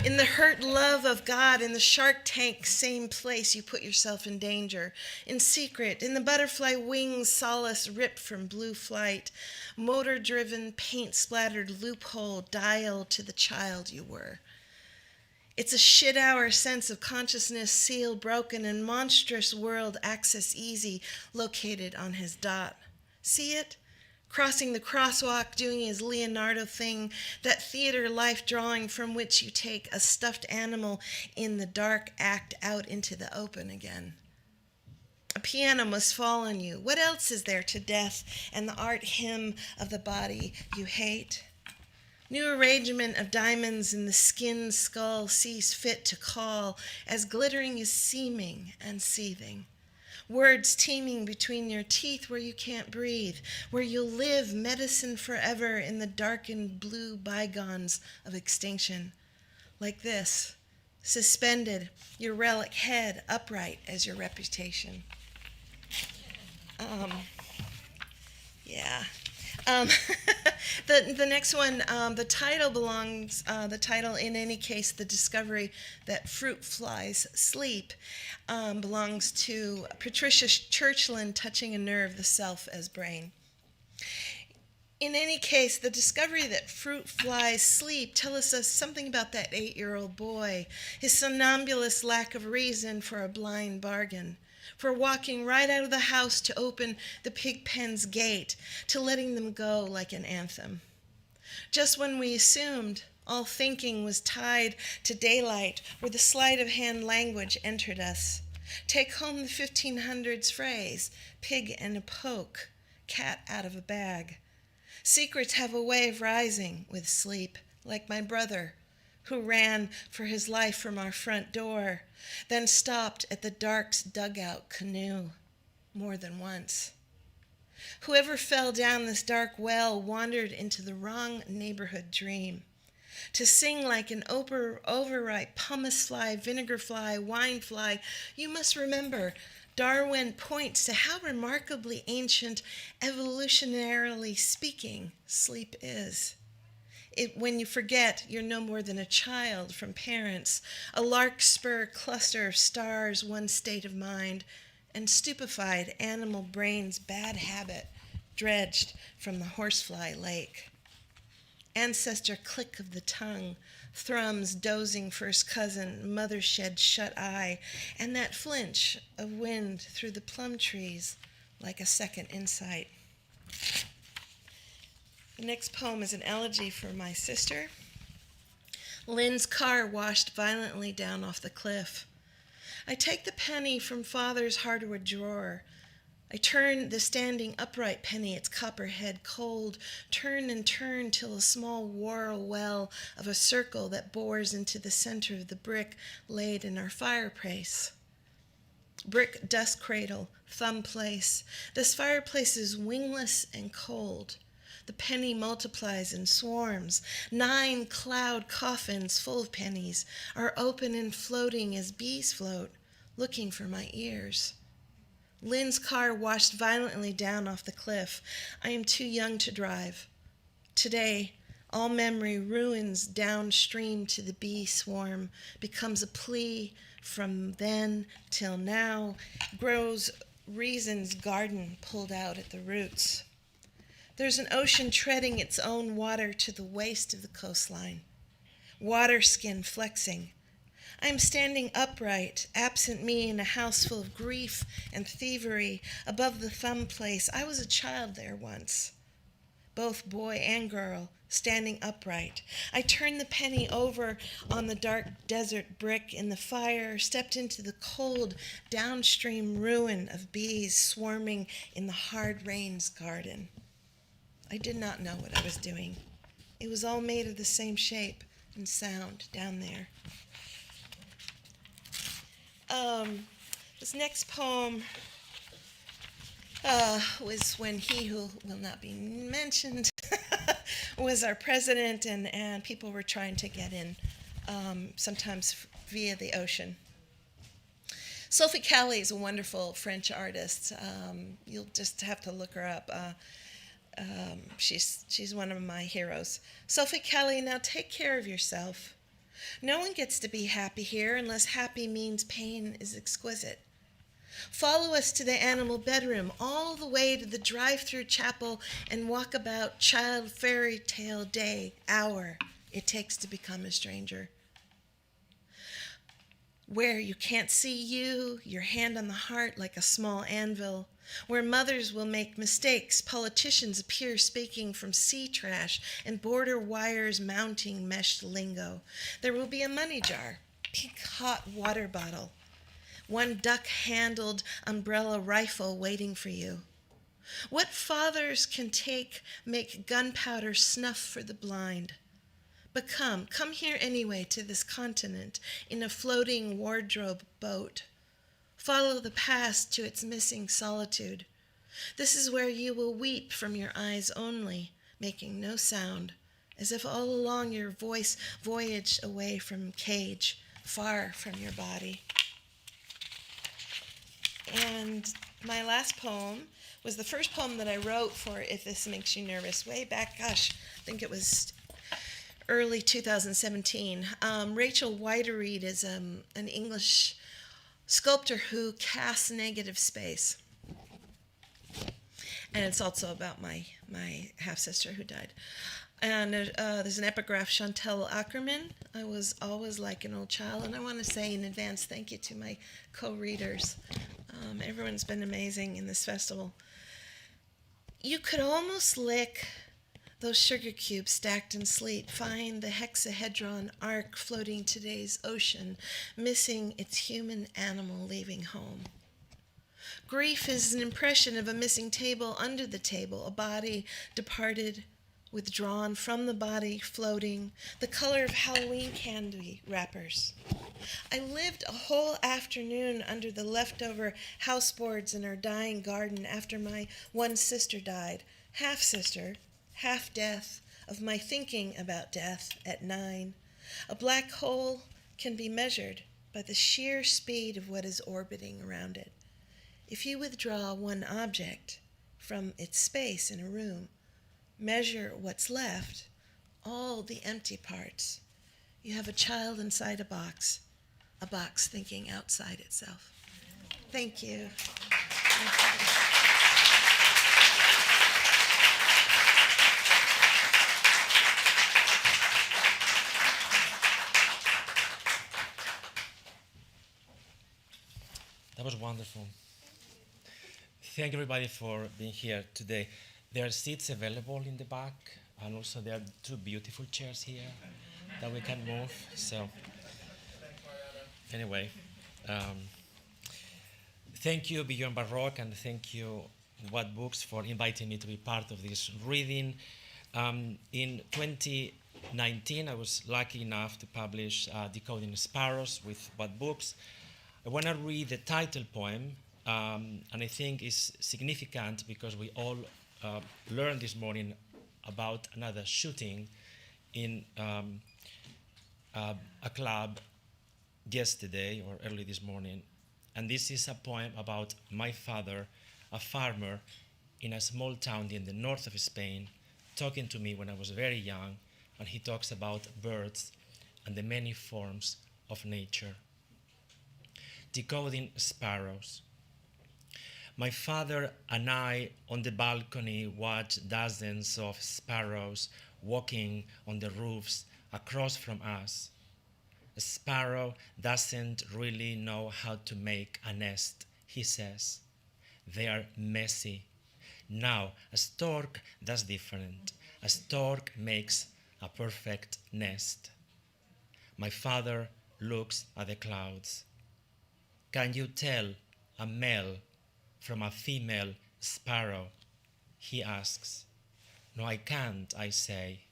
In the hurt love of God, in the shark tank, same place you put yourself in danger. In secret, in the butterfly wings, solace ripped from blue flight. Motor-driven, paint-splattered loophole dial to the child you were. It's a shit-hour sense of consciousness, seal broken, and monstrous world access easy, located on his dot. See it? Crossing the crosswalk, doing his Leonardo thing, that theater life drawing from which you take a stuffed animal in the dark act out into the open again. A piano must fall on you. What else is there to death and the art hymn of the body you hate? New arrangement of diamonds in the skin skull sees fit to call as glittering is seeming and seething. Words teeming between your teeth where you can't breathe, where you'll live medicine forever in the darkened blue bygones of extinction. Like this, suspended, your relic head upright as your reputation. The next one, the title in any case, The Discovery That Fruit Flies Sleep, belongs to Patricia Churchland, Touching a Nerve, the Self as Brain. In any case, the discovery that fruit flies sleep tells us something about that 8-year-old boy, his somnambulous lack of reason for a blind bargain, for walking right out of the house to open the pig pen's gate, to letting them go like an anthem. Just when we assumed all thinking was tied to daylight, where the sleight of hand language entered us. Take home the 1500s phrase, pig and a poke, cat out of a bag. Secrets have a way of rising with sleep, like my brother, who ran for his life from our front door, then stopped at the Dark's dugout canoe more than once. Whoever fell down this dark well wandered into the wrong neighborhood dream. To sing like an overripe pumice fly, vinegar fly, wine fly, you must remember Darwin points to how remarkably ancient, evolutionarily speaking, sleep is. When you forget, you're no more than a child from parents, a larkspur cluster of stars, one state of mind, and stupefied animal brain's bad habit dredged from the horsefly lake. Ancestor click of the tongue, Thrum's dozing first cousin, mother shed shut eye, and that flinch of wind through the plum trees like a second insight. The next poem is an elegy for my sister. Lynn's car washed violently down off the cliff. I take the penny from father's hardwood drawer. I turn the standing upright penny, its copper head cold, turn and turn till a small whorl well of a circle that bores into the center of the brick laid in our fireplace. Brick dust cradle, thumb place. This fireplace is wingless and cold. The penny multiplies in swarms. 9 cloud coffins full of pennies are open and floating as bees float, looking for my ears. Lynn's car washed violently down off the cliff. I am too young to drive. Today, all memory ruins downstream to the bee swarm, becomes a plea from then till now, grows reason's garden pulled out at the roots. There's an ocean treading its own water to the waist of the coastline, water skin flexing. I am standing upright, absent me in a house full of grief and thievery, above the thumb place. I was a child there once, both boy and girl, standing upright. I turned the penny over on the dark desert brick in the fire, stepped into the cold downstream ruin of bees swarming in the hard rain's garden. I did not know what I was doing. It was all made of the same shape and sound down there. This next poem was when he who will not be mentioned was our president, and people were trying to get in, sometimes via the ocean. Sophie Calle is a wonderful French artist. You'll just have to look her up. She's one of my heroes. Sophie Calle, now take care of yourself. No one gets to be happy here unless happy means pain is exquisite. Follow us to the animal bedroom, all the way to the drive-through chapel and walkabout child fairy tale day, hour it takes to become a stranger. Where you can't see you, your hand on the heart like a small anvil. Where mothers will make mistakes, politicians appear speaking from sea trash, and border wires mounting meshed lingo. There will be a money jar, pink hot water bottle, one duck-handled umbrella rifle waiting for you. What fathers can make gunpowder snuff for the blind? But come here anyway to this continent in a floating wardrobe boat. Follow the past to its missing solitude. This is where you will weep from your eyes only, making no sound, as if all along your voice voyaged away from cage, far from your body. And my last poem was the first poem that I wrote for If This Makes You Nervous, way back, I think it was early 2017. Rachel Whiteread is an English sculptor who casts negative space. And it's also about my half-sister who died. And there's an epigraph, Chantal Ackerman. I was always like an old child. And I want to say in advance thank you to my co-readers. Everyone's been amazing in this festival. You could almost lick those sugar cubes stacked in sleep, find the hexahedron arc floating today's ocean, missing its human animal leaving home. Grief is an impression of a missing table under the table, a body departed withdrawn from the body, floating, the color of Halloween candy wrappers. I lived a whole afternoon under the leftover houseboards in our dying garden after my one sister died, half sister, half death of my thinking about death at 9. A black hole can be measured by the sheer speed of what is orbiting around it. If you withdraw one object from its space in a room, measure what's left, all the empty parts, you have a child inside a box thinking outside itself. Thank you. That was wonderful. Thank everybody for being here today. There are seats available in the back, and also there are 2 beautiful chairs here that we can move. So, anyway, thank you, Beyond Baroque, and thank you, What Books, for inviting me to be part of this reading. In 2019, I was lucky enough to publish Decoding Sparrows with What Books. I want to read the title poem, and I think it's significant because we all learned this morning about another shooting in a club yesterday or early this morning. And this is a poem about my father, a farmer in a small town in the north of Spain, talking to me when I was very young, and he talks about birds and the many forms of nature. Decoding Sparrows. My father and I on the balcony watched dozens of sparrows walking on the roofs across from us. A sparrow doesn't really know how to make a nest, he says. They are messy. Now, a stork does different. A stork makes a perfect nest. My father looks at the clouds. Can you tell a male from a female sparrow? He asks. No, I can't, I say.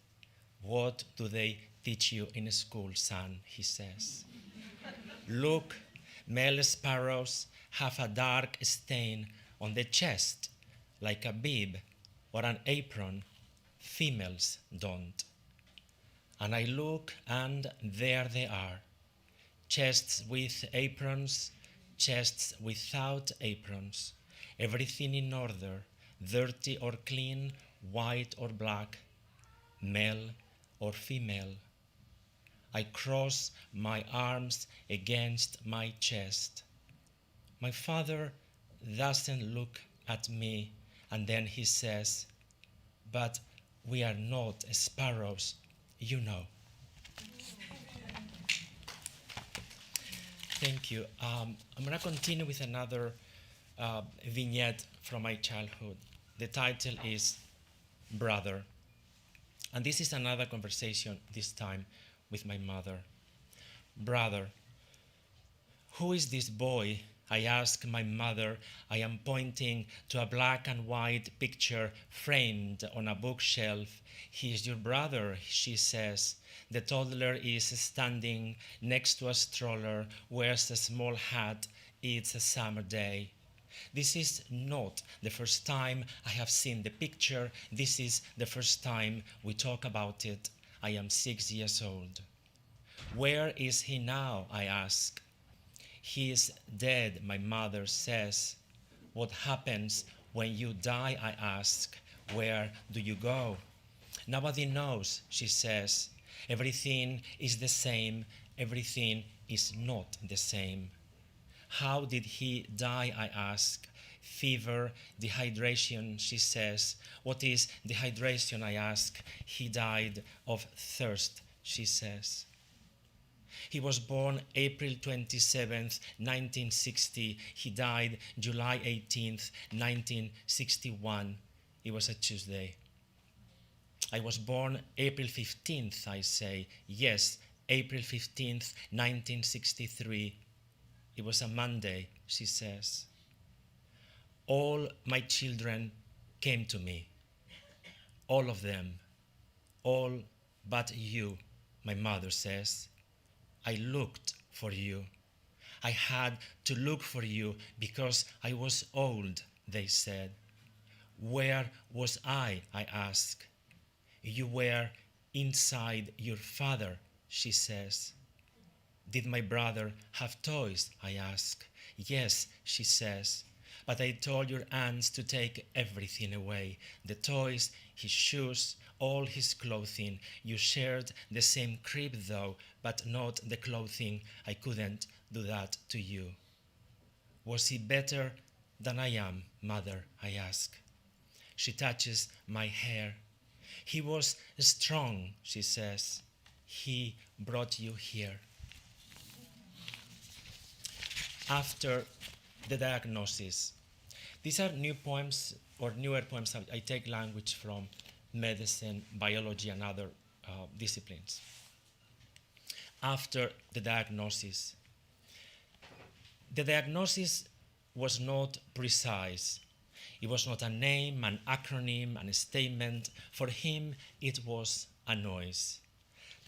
What do they teach you in school, son? He says. Look, male sparrows have a dark stain on the chest, like a bib or an apron. Females don't. And I look, and there they are. Chests with aprons, chests without aprons, everything in order, dirty or clean, white or black, male or female. I cross my arms against my chest. My father doesn't look at me, and then he says, but we are not sparrows, you know. Thank you. I'm going to continue with another vignette from my childhood. The title is Brother. And this is another conversation, this time with my mother. Brother, who is this boy? I ask my mother. I am pointing to a black and white picture framed on a bookshelf. He is your brother, she says. The toddler is standing next to a stroller, wears a small hat. It's a summer day. This is not the first time I have seen the picture. This is the first time we talk about it. I am 6 years old. Where is he now? I ask. He is dead, my mother says. What happens when you die? I ask. Where do you go? Nobody knows, she says. Everything is the same. Everything is not the same. How did he die? I ask. Fever, dehydration, she says. What is dehydration? I ask. He died of thirst, she says. He was born April 27th, 1960. He died July 18th, 1961. It was a Tuesday. I was born April 15th, I say. Yes, April 15th, 1963. It was a Monday, she says. All my children came to me. All of them. all but you, my mother says. I looked for you. I had to look for you because I was old, they said. Where was I ask. You were inside your father, she says. Did my brother have toys, I ask. Yes, she says. But I told your aunts to take everything away. The toys, his shoes, all his clothing. You shared the same crib though, but not the clothing. I couldn't do that to you. Was he better than I am, mother, I ask. She touches my hair. He was strong, she says. He brought you here. After the diagnosis. These are new poems or newer poems. I take language from medicine, biology, and other disciplines. After the diagnosis. The diagnosis was not precise. It was not a name, an acronym, and a statement. For him, it was a noise.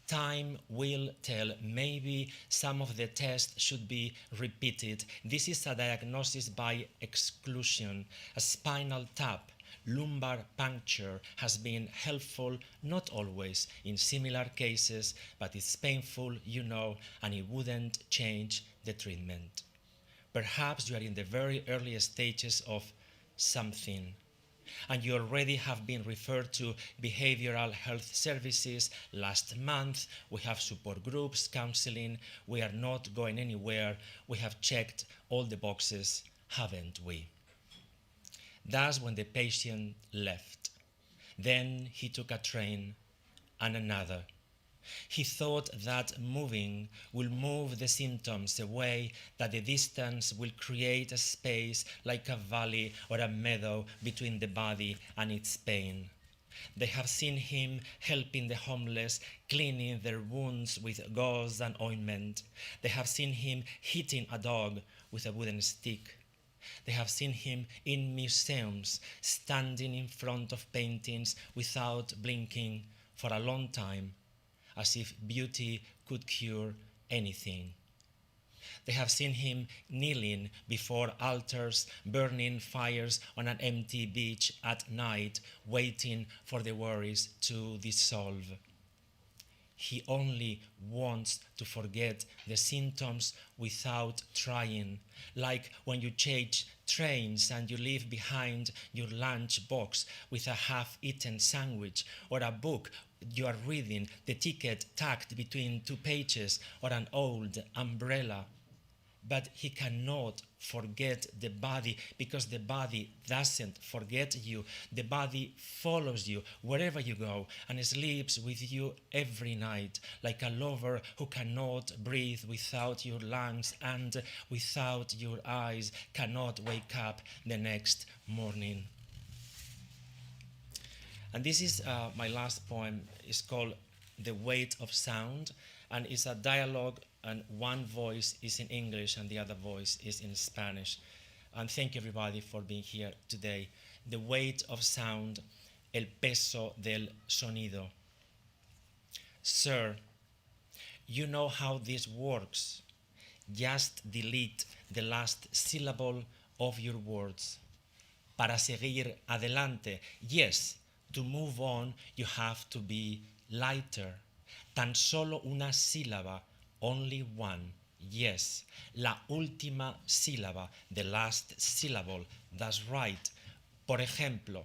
Time will tell. Maybe some of the tests should be repeated. This is a diagnosis by exclusion. A spinal tap, lumbar puncture has been helpful, not always in similar cases, but it's painful, you know, and it wouldn't change the treatment. Perhaps you are in the very early stages of something, and you already have been referred to behavioral health services. Last month, we have support groups, counseling. We are not going anywhere. We have checked all the boxes, haven't we? That's when the patient left. Then he took a train and another. He thought that moving will move the symptoms away, that the distance will create a space like a valley or a meadow between the body and its pain. They have seen him helping the homeless, cleaning their wounds with gauze and ointment. They have seen him hitting a dog with a wooden stick. They have seen him in museums, standing in front of paintings without blinking for a long time, as if beauty could cure anything. They have seen him kneeling before altars, burning fires on an empty beach at night, waiting for the worries to dissolve. He only wants to forget the symptoms without trying, like when you change trains and you leave behind your lunch box with a half-eaten sandwich, or a book you are reading, the ticket tucked between two pages, or an old umbrella. But he cannot forget the body, because the body doesn't forget you. The body follows you wherever you go and sleeps with you every night, like a lover who cannot breathe without your lungs and without your eyes, cannot wake up the next morning. And this is my last poem. It's called The Weight of Sound, and it's a dialogue, and one voice is in English and the other voice is in Spanish. And thank you everybody for being here today. The weight of sound, el peso del sonido. Sir, you know how this works. Just delete the last syllable of your words. Para seguir adelante, yes, to move on, you have to be lighter. Tan solo una sílaba, only one, yes. La última sílaba, the last syllable, that's right. For example,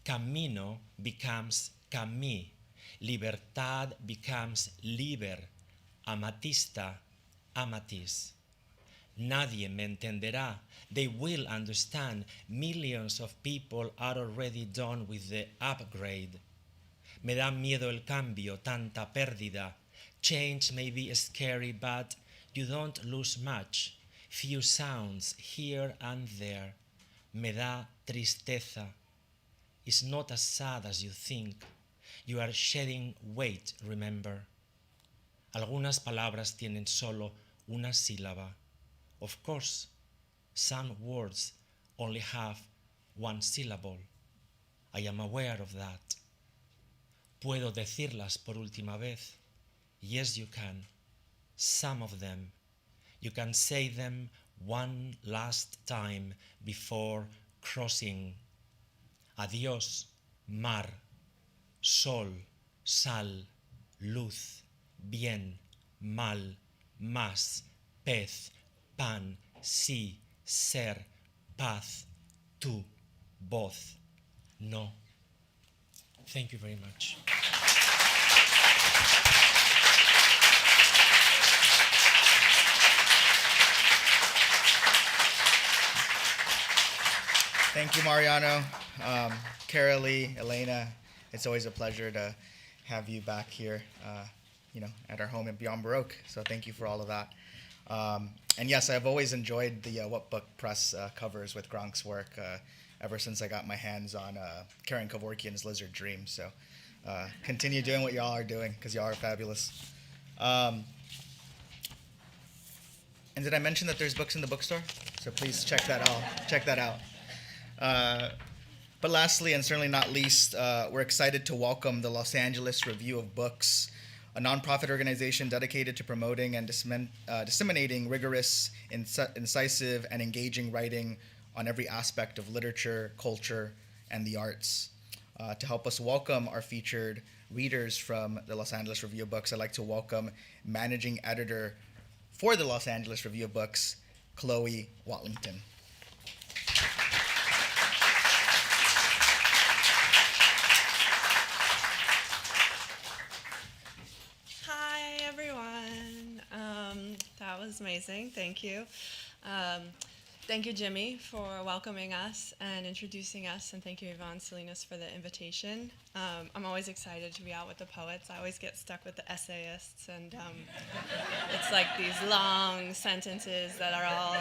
camino becomes camí. Libertad becomes liber. Amatista, amatis. Nadie me entenderá. They will understand. Millions of people are already done with the upgrade. Me da miedo el cambio, tanta pérdida. Change may be scary, but you don't lose much. Few sounds here and there. Me da tristeza. It's not as sad as you think. You are shedding weight, remember. Algunas palabras tienen solo una sílaba. Of course, some words only have one syllable. I am aware of that. puedo decirlas por última vez. Yes, you can. Some of them. You can say them one last time before crossing. Adiós, mar, sol, sal, luz, bien, mal, más, pez, pan, sí, ser, paz, tú, voz, no. Thank you very much. Thank you, Mariano. Carolie, Elena, it's always a pleasure to have you back here, at our home in Beyond Baroque. So thank you for all of that. And yes, I've always enjoyed the What Book Press covers with Gronk's work ever since I got my hands on Karen Kevorkian's Lizard Dream. So continue doing what y'all are doing, because y'all are fabulous. And did I mention that there's books in the bookstore? So please check that out. But lastly, and certainly not least, we're excited to welcome the Los Angeles Review of Books, a nonprofit organization dedicated to promoting and disseminating rigorous, incisive, and engaging writing on every aspect of literature, culture, and the arts. To help us welcome our featured readers from the Los Angeles Review of Books, I'd like to welcome managing editor for the Los Angeles Review of Books, Chloe Watlington. Hi, everyone. That was amazing. Thank you. Thank you, Jimmy, for welcoming us and introducing us, and thank you, Yvonne Salinas, for the invitation. I'm always excited to be out with the poets. I always get stuck with the essayists, and it's like these long sentences that are all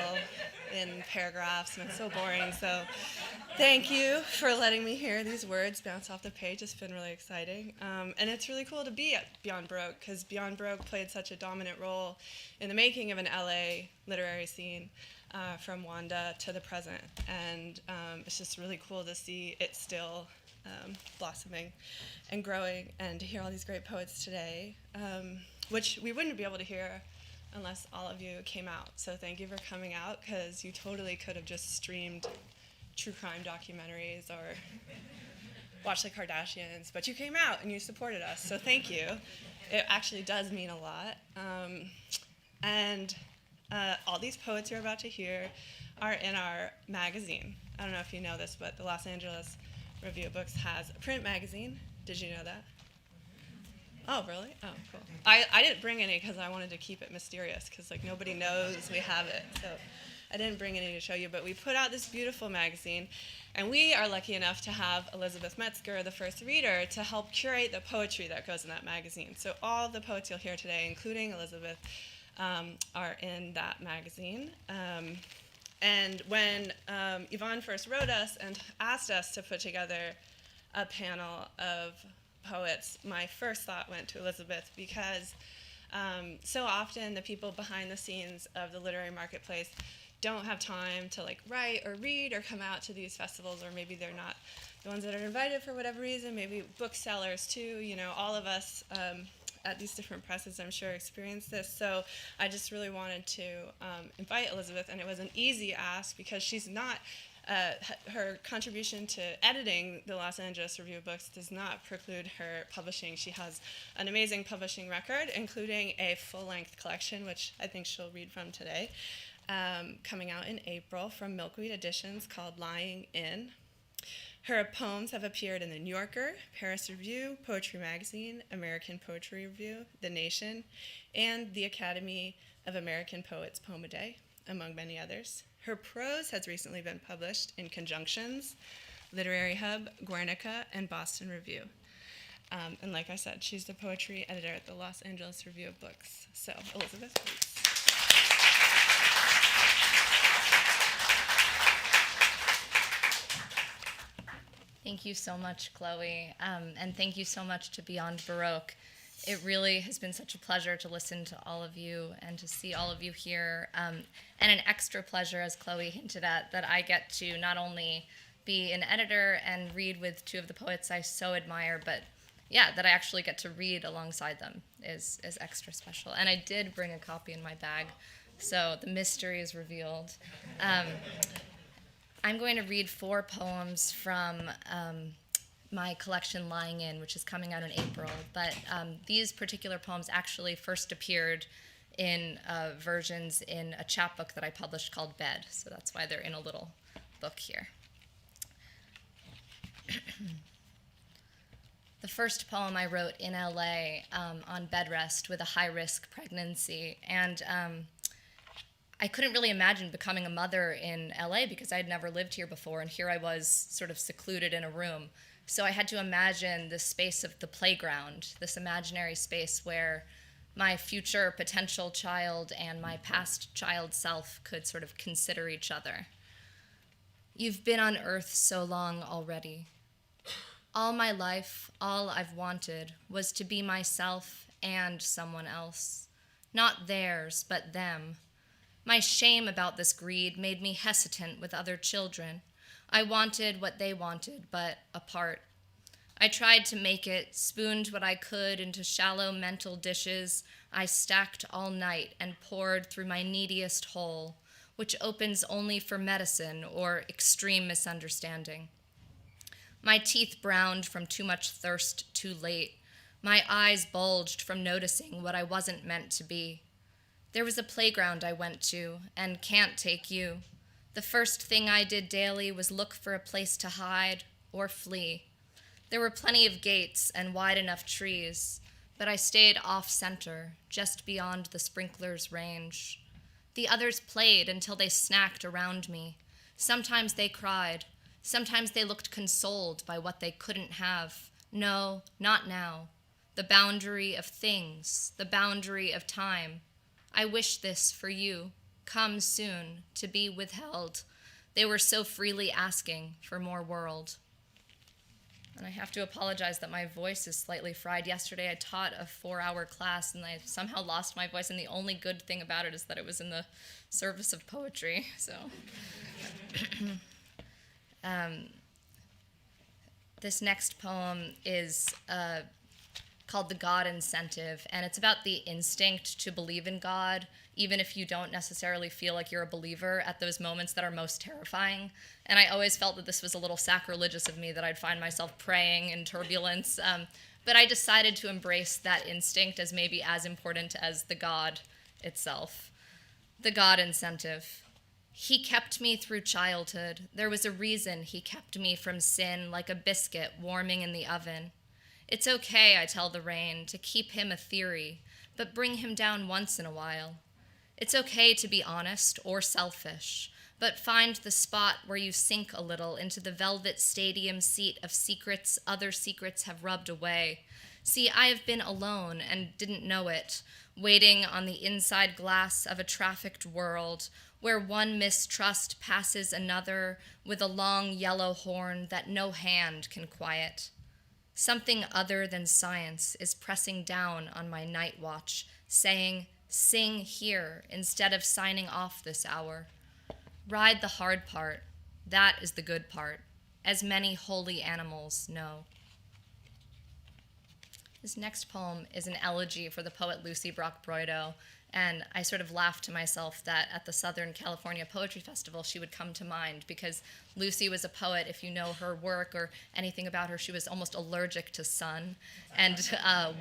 in paragraphs, and it's so boring. So thank you for letting me hear these words bounce off the page. It's been really exciting. And it's really cool to be at Beyond Baroque, because Beyond Baroque played such a dominant role in the making of an LA literary scene. From Wanda to the present, and it's just really cool to see it still blossoming and growing, and to hear all these great poets today, which we wouldn't be able to hear unless all of you came out. So thank you for coming out, because you totally could have just streamed true crime documentaries or watched the Kardashians, but you came out and you supported us, so thank you. It actually does mean a lot. All these poets you're about to hear are in our magazine. I don't know if you know this, but the Los Angeles Review of Books has a print magazine. Did you know that? Oh, really? Oh, cool. I didn't bring any because I wanted to keep it mysterious, because nobody knows we have it. So I didn't bring any to show you, but we put out this beautiful magazine, and we are lucky enough to have Elizabeth Metzger, the first reader, to help curate the poetry that goes in that magazine. So all the poets you'll hear today, including Elizabeth, are in that magazine. And when Yvonne first wrote us and asked us to put together a panel of poets, my first thought went to Elizabeth, because so often the people behind the scenes of the literary marketplace don't have time to write or read or come out to these festivals, or maybe they're not the ones that are invited for whatever reason, maybe booksellers too, all of us at these different presses, I'm sure, experienced this. So I just really wanted to invite Elizabeth, and it was an easy ask, because she's not, her contribution to editing the Los Angeles Review of Books does not preclude her publishing. She has an amazing publishing record, including a full-length collection, which I think she'll read from today, coming out in April from Milkweed Editions, called Lying In. Her poems have appeared in The New Yorker, Paris Review, Poetry Magazine, American Poetry Review, The Nation, and the Academy of American Poets Poem a Day, among many others. Her prose has recently been published in Conjunctions, Literary Hub, Guernica, and Boston Review. And like I said, she's the poetry editor at the Los Angeles Review of Books. So, Elizabeth, please. Thank you so much, Chloe, and thank you so much to Beyond Baroque. It really has been such a pleasure to listen to all of you and to see all of you here, and an extra pleasure, as Chloe hinted at, that I get to not only be an editor and read with two of the poets I so admire, but that I actually get to read alongside them is extra special. And I did bring a copy in my bag, so the mystery is revealed. I'm going to read 4 poems from my collection Lying In, which is coming out in April. But these particular poems actually first appeared in versions in a chapbook that I published called Bed, so that's why they're in a little book here. The first poem I wrote in LA on bed rest with a high-risk pregnancy, and I couldn't really imagine becoming a mother in LA because I had never lived here before, and here I was sort of secluded in a room. So I had to imagine the space of the playground, this imaginary space where my future potential child and my past child self could sort of consider each other. You've been on Earth so long already. All my life, all I've wanted was to be myself and someone else. Not theirs, but them. My shame about this greed made me hesitant with other children. I wanted what they wanted, but apart. I tried to make it, spooned what I could into shallow mental dishes I stacked all night and poured through my neediest hole, which opens only for medicine or extreme misunderstanding. My teeth browned from too much thirst too late. My eyes bulged from noticing what I wasn't meant to be. There was a playground I went to and can't take you. The first thing I did daily was look for a place to hide or flee. There were plenty of gates and wide enough trees, but I stayed off-center, just beyond the sprinkler's range. The others played until they snacked around me. Sometimes they cried. Sometimes they looked consoled by what they couldn't have. No, not now. The boundary of things, the boundary of time. I wish this for you. Come soon, to be withheld. They were so freely asking for more world. And I have to apologize that my voice is slightly fried. Yesterday I taught a 4-hour class and I somehow lost my voice, and the only good thing about it is that it was in the service of poetry, so. This next poem is called The God Incentive, and it's about the instinct to believe in God, even if you don't necessarily feel like you're a believer at those moments that are most terrifying. And I always felt that this was a little sacrilegious of me, that I'd find myself praying in turbulence. But I decided to embrace that instinct as maybe as important as the God itself. The God Incentive. He kept me through childhood. There was a reason he kept me from sin like a biscuit warming in the oven. It's okay, I tell the rain, to keep him a theory, but bring him down once in a while. It's okay to be honest or selfish, but find the spot where you sink a little into the velvet stadium seat of secrets other secrets have rubbed away. See, I have been alone and didn't know it, waiting on the inside glass of a trafficked world where one mistrust passes another with a long yellow horn that no hand can quiet. Something other than science is pressing down on my night watch, saying, sing here instead of signing off this hour. Ride the hard part. That is the good part, as many holy animals know. This next poem is an elegy for the poet Lucy Brock-Broido, and I sort of laughed to myself that at the Southern California Poetry Festival she would come to mind, because Lucy was a poet. If you know her work or anything about her, she was almost allergic to sun and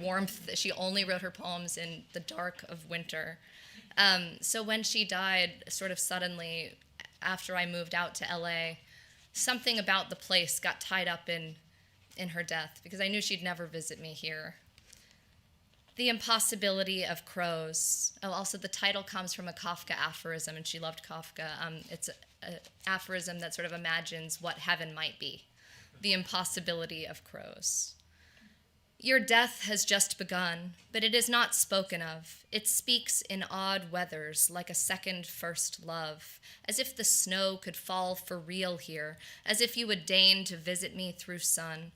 warmth. She only wrote her poems in the dark of winter. So when she died sort of suddenly after I moved out to LA, something about the place got tied up in her death, because I knew she'd never visit me here. The impossibility of crows. Oh, also the title comes from a Kafka aphorism, and she loved Kafka. It's an aphorism that sort of imagines what heaven might be. The impossibility of crows. Your death has just begun, but it is not spoken of. It speaks in odd weathers like a second first love, as if the snow could fall for real here, as if you would deign to visit me through sun.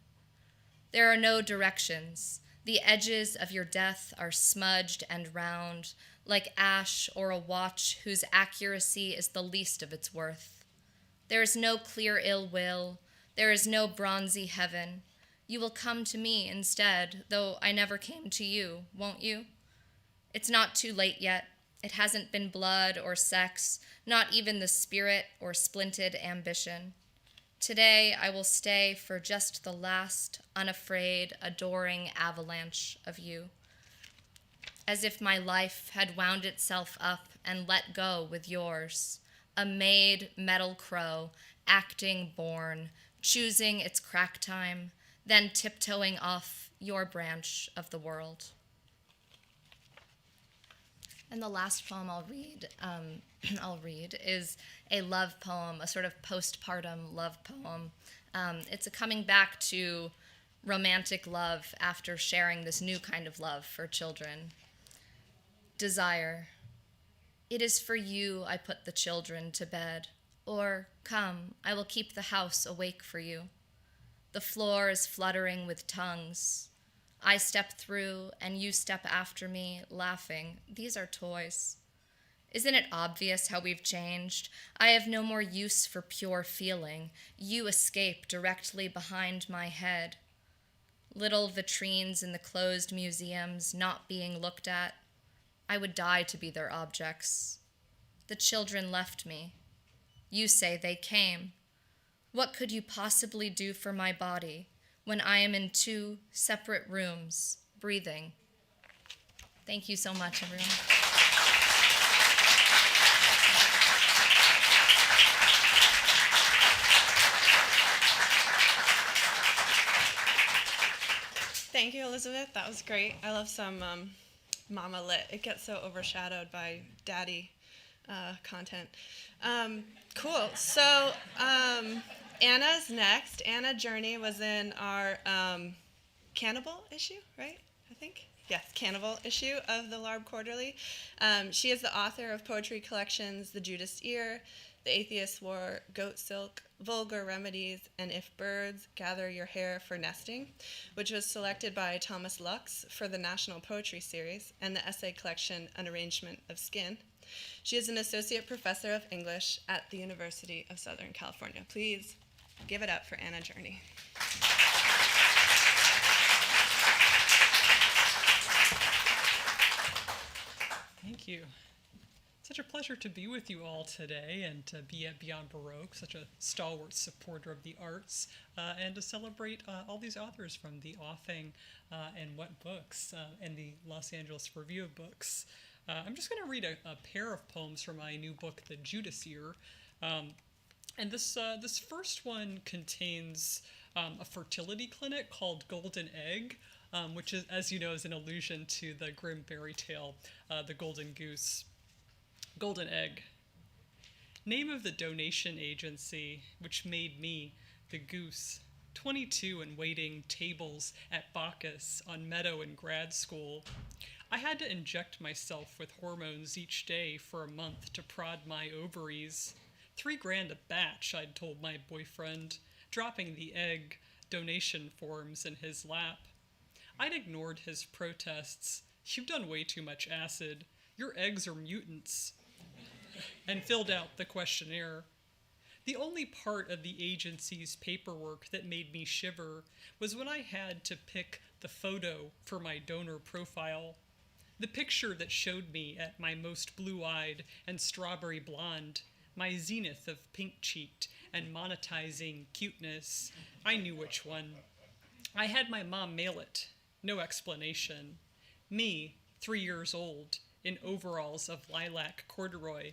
There are no directions. The edges of your death are smudged and round, like ash or a watch whose accuracy is the least of its worth. There is no clear ill will. There is no bronzy heaven. You will come to me instead, though I never came to you, won't you? It's not too late yet. It hasn't been blood or sex, not even the spirit or splinted ambition. Today I will stay for just the last, unafraid, adoring avalanche of you. As if my life had wound itself up and let go with yours, a made metal crow, acting born, choosing its crack time, then tiptoeing off your branch of the world. And the last poem I'll read is a love poem, a sort of postpartum love poem. It's a coming back to romantic love after sharing this new kind of love for children. Desire. It is for you I put the children to bed, or come, I will keep the house awake for you. The floor is fluttering with tongues. I step through and you step after me, laughing. These are toys. Isn't it obvious how we've changed? I have no more use for pure feeling. You escape directly behind my head. Little vitrines in the closed museums not being looked at. I would die to be their objects. The children left me. You say they came. What could you possibly do for my body when I am in two separate rooms, breathing? Thank you so much, everyone. Thank you, Elizabeth. That was great. I love some mama lit. It gets so overshadowed by daddy content. Cool. So Anna's next. Anna Journey was in our Cannibal issue, right? I think. Yes, Cannibal issue of the LARB Quarterly. She is the author of poetry collections The Judas Ear, The Atheist War, Goat Silk, Vulgar Remedies, and If Birds Gather Your Hair for Nesting, which was selected by Thomas Lux for the National Poetry Series, and the essay collection An Arrangement of Skin. She is an associate professor of English at the University of Southern California. Please give it up for Anna Journey. Thank you. Such a pleasure to be with you all today and to be at Beyond Baroque, such a stalwart supporter of the arts, and to celebrate all these authors from The Offing and What Books and the Los Angeles Review of Books. I'm just going to read a pair of poems from my new book, The Judas Ear. And this first one contains a fertility clinic called Golden Egg, which is, as you know, is an allusion to the grim fairy tale, The Golden Goose. Golden Egg. Name of the donation agency which made me, the goose, 22 and waiting tables at Bacchus on Meadow in grad school. I had to inject myself with hormones each day for a month to prod my ovaries. $3,000 a batch, I'd told my boyfriend, dropping the egg donation forms in his lap. I'd ignored his protests. You've done way too much acid. Your eggs are mutants. And filled out the questionnaire. The only part of the agency's paperwork that made me shiver was when I had to pick the photo for my donor profile. The picture that showed me at my most blue-eyed and strawberry blonde, my zenith of pink-cheeked and monetizing cuteness. I knew which one. I had my mom mail it. No explanation. Me, 3 years old, in overalls of lilac corduroy.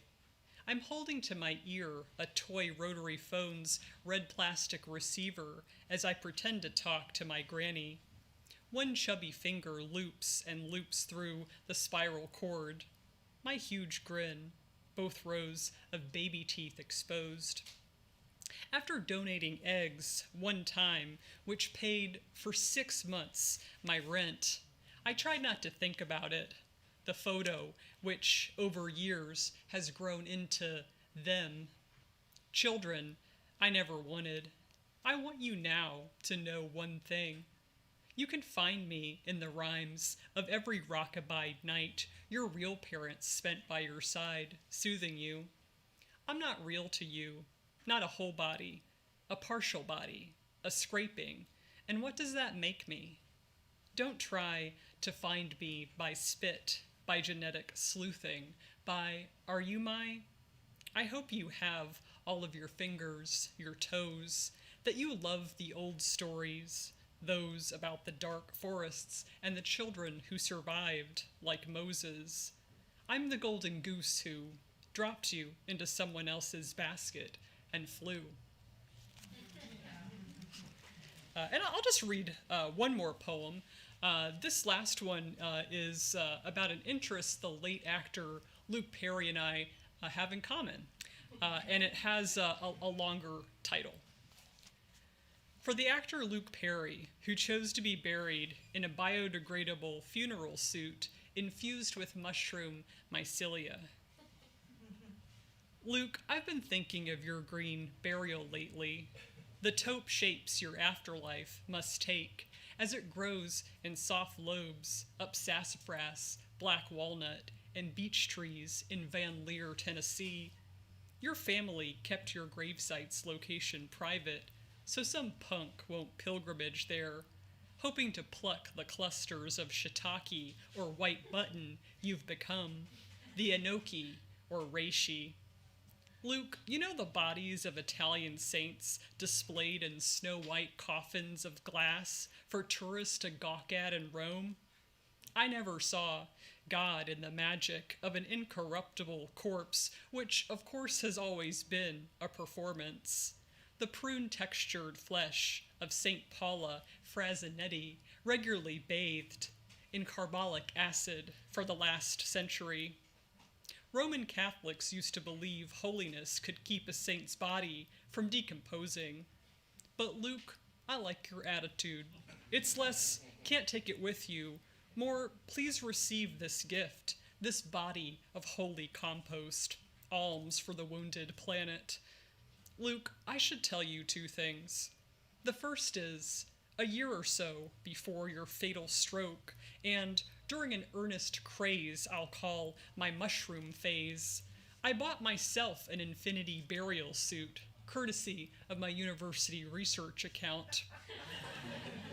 I'm holding to my ear a toy rotary phone's red plastic receiver as I pretend to talk to my granny. One chubby finger loops and loops through the spiral cord. My huge grin, both rows of baby teeth exposed. After donating eggs one time, which paid for 6 months my rent, I tried not to think about it. The photo, which over years has grown into them. Children I never wanted. I want you now to know one thing. You can find me in the rhymes of every rockabye night your real parents spent by your side, soothing you. I'm not real to you, not a whole body, a partial body, a scraping, And what does that make me? Don't try to find me by spit, by genetic sleuthing, by are you my? I hope you have all of your fingers, your toes, that you love the old stories, those about the dark forests and the children who survived, like Moses. I'm the golden goose who dropped you into someone else's basket and flew. And I'll just read one more poem. This last one is about an interest the late actor Luke Perry and I have in common. And it has a longer title. For the actor Luke Perry, who chose to be buried in a biodegradable funeral suit infused with mushroom mycelia. Luke, I've been thinking of your green burial lately. The taupe shapes your afterlife must take as it grows in soft lobes up sassafras, black walnut, and beech trees in Van Lear, Tennessee. Your family kept your gravesite's location private, so some punk won't pilgrimage there, hoping to pluck the clusters of shiitake or white button you've become, the enoki or reishi. Luke, you know the bodies of Italian saints displayed in snow-white coffins of glass for tourists to gawk at in Rome? I never saw God in the magic of an incorruptible corpse, which of course has always been a performance. The prune-textured flesh of St. Paula Frazinetti, regularly bathed in carbolic acid for the last century. Roman Catholics used to believe holiness could keep a saint's body from decomposing. But Luke, I like your attitude. It's less, can't take it with you, more, please receive this gift, this body of holy compost, alms for the wounded planet. Luke, I should tell you two things. The first is, a year or so before your fatal stroke, and during an earnest craze I'll call my mushroom phase, I bought myself an infinity burial suit, courtesy of my university research account.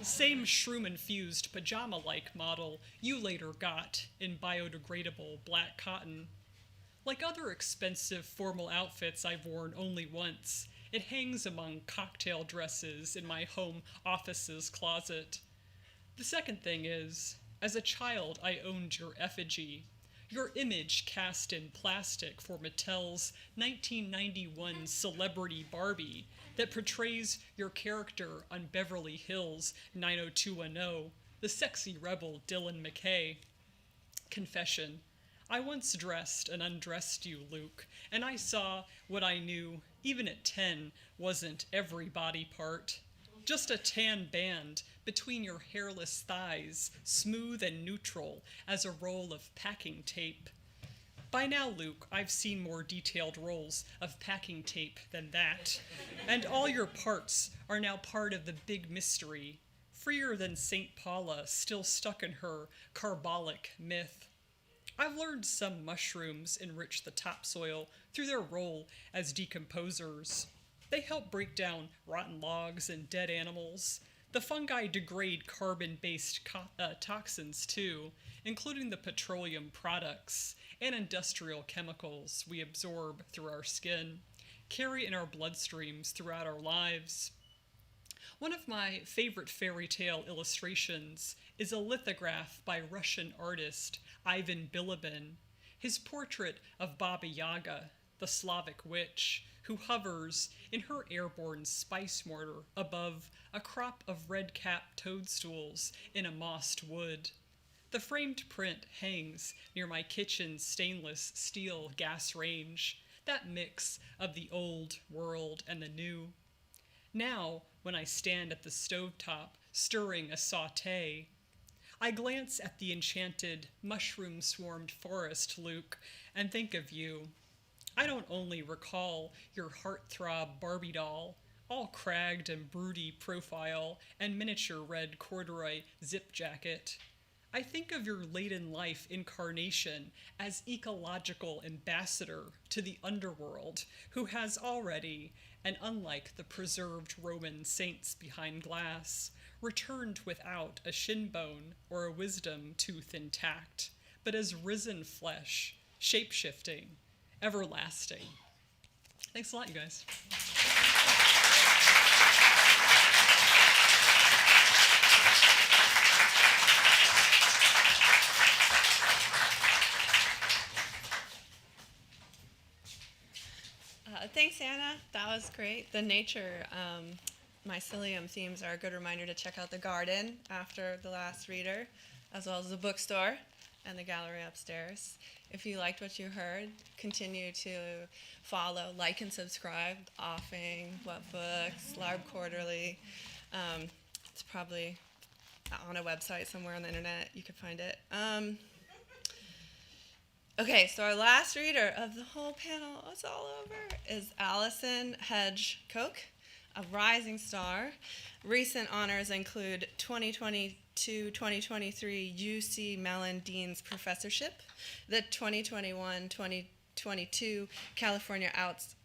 Same shroom-infused pajama-like model you later got in biodegradable black cotton. Like other expensive formal outfits I've worn only once, it hangs among cocktail dresses in my home office's closet. The second thing is, as a child I owned your effigy, your image cast in plastic for Mattel's 1991 Celebrity Barbie that portrays your character on Beverly Hills 90210, the sexy rebel Dylan McKay. Confession. I once dressed and undressed you, Luke, and I saw what I knew, even at 10, wasn't every body part. Just a tan band between your hairless thighs, smooth and neutral as a roll of packing tape. By now, Luke, I've seen more detailed rolls of packing tape than that, and all your parts are now part of the big mystery, freer than St. Paula still stuck in her carbolic myth. I've learned some mushrooms enrich the topsoil through their role as decomposers. They help break down rotten logs and dead animals. The fungi degrade carbon-based toxins too, including the petroleum products and industrial chemicals we absorb through our skin, carry in our bloodstreams throughout our lives. One of my favorite fairy tale illustrations is a lithograph by Russian artist Ivan Bilibin, his portrait of Baba Yaga, the Slavic witch, who hovers in her airborne spice mortar above a crop of red-capped toadstools in a mossed wood. The framed print hangs near my kitchen's stainless steel gas range, that mix of the old world and the new. Now, when I stand at the stovetop stirring a sauté, I glance at the enchanted, mushroom-swarmed forest, Luke, and think of you. I don't only recall your heartthrob Barbie doll, all cragged and broody profile and miniature red corduroy zip jacket. I think of your late-in-life incarnation as ecological ambassador to the underworld, who has already, and unlike the preserved Roman saints behind glass, returned without a shin bone or a wisdom tooth intact, but as risen flesh, shape-shifting, everlasting. Thanks a lot, you guys. Thanks, Anna. That was great. The nature mycelium themes are a good reminder to check out the garden after the last reader, as well as the bookstore and the gallery upstairs. If you liked what you heard, continue to follow, like, and subscribe. Offing, What Books, Larb Quarterly. It's probably on a website somewhere on the internet. You could find it. Okay, so our last reader of the whole panel, it's all over, is Allison Hedge Koch, a rising star. Recent honors include 2022-2023 UC Mellon Dean's Professorship, the 2021-2022 California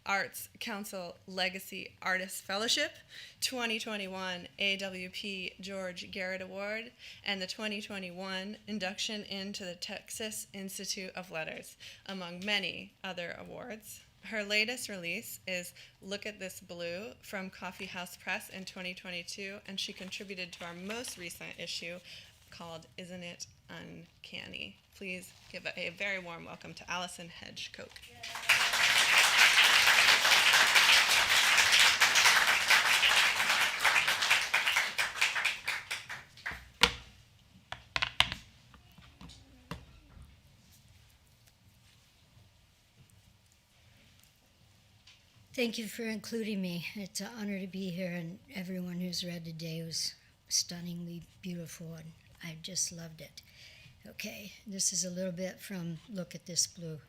Arts Council Legacy Artist Fellowship, 2021 AWP George Garrett Award, and the 2021 induction into the Texas Institute of Letters, among many other awards. Her latest release is Look at This Blue from Coffee House Press in 2022, and she contributed to our most recent issue called Isn't It Uncanny? Please give a very warm welcome to Allison Hedge Koch. Thank you for including me. It's an honor to be here, and everyone who's read today was stunningly beautiful, and I just loved it. Okay, this is a little bit from Look at This Blue.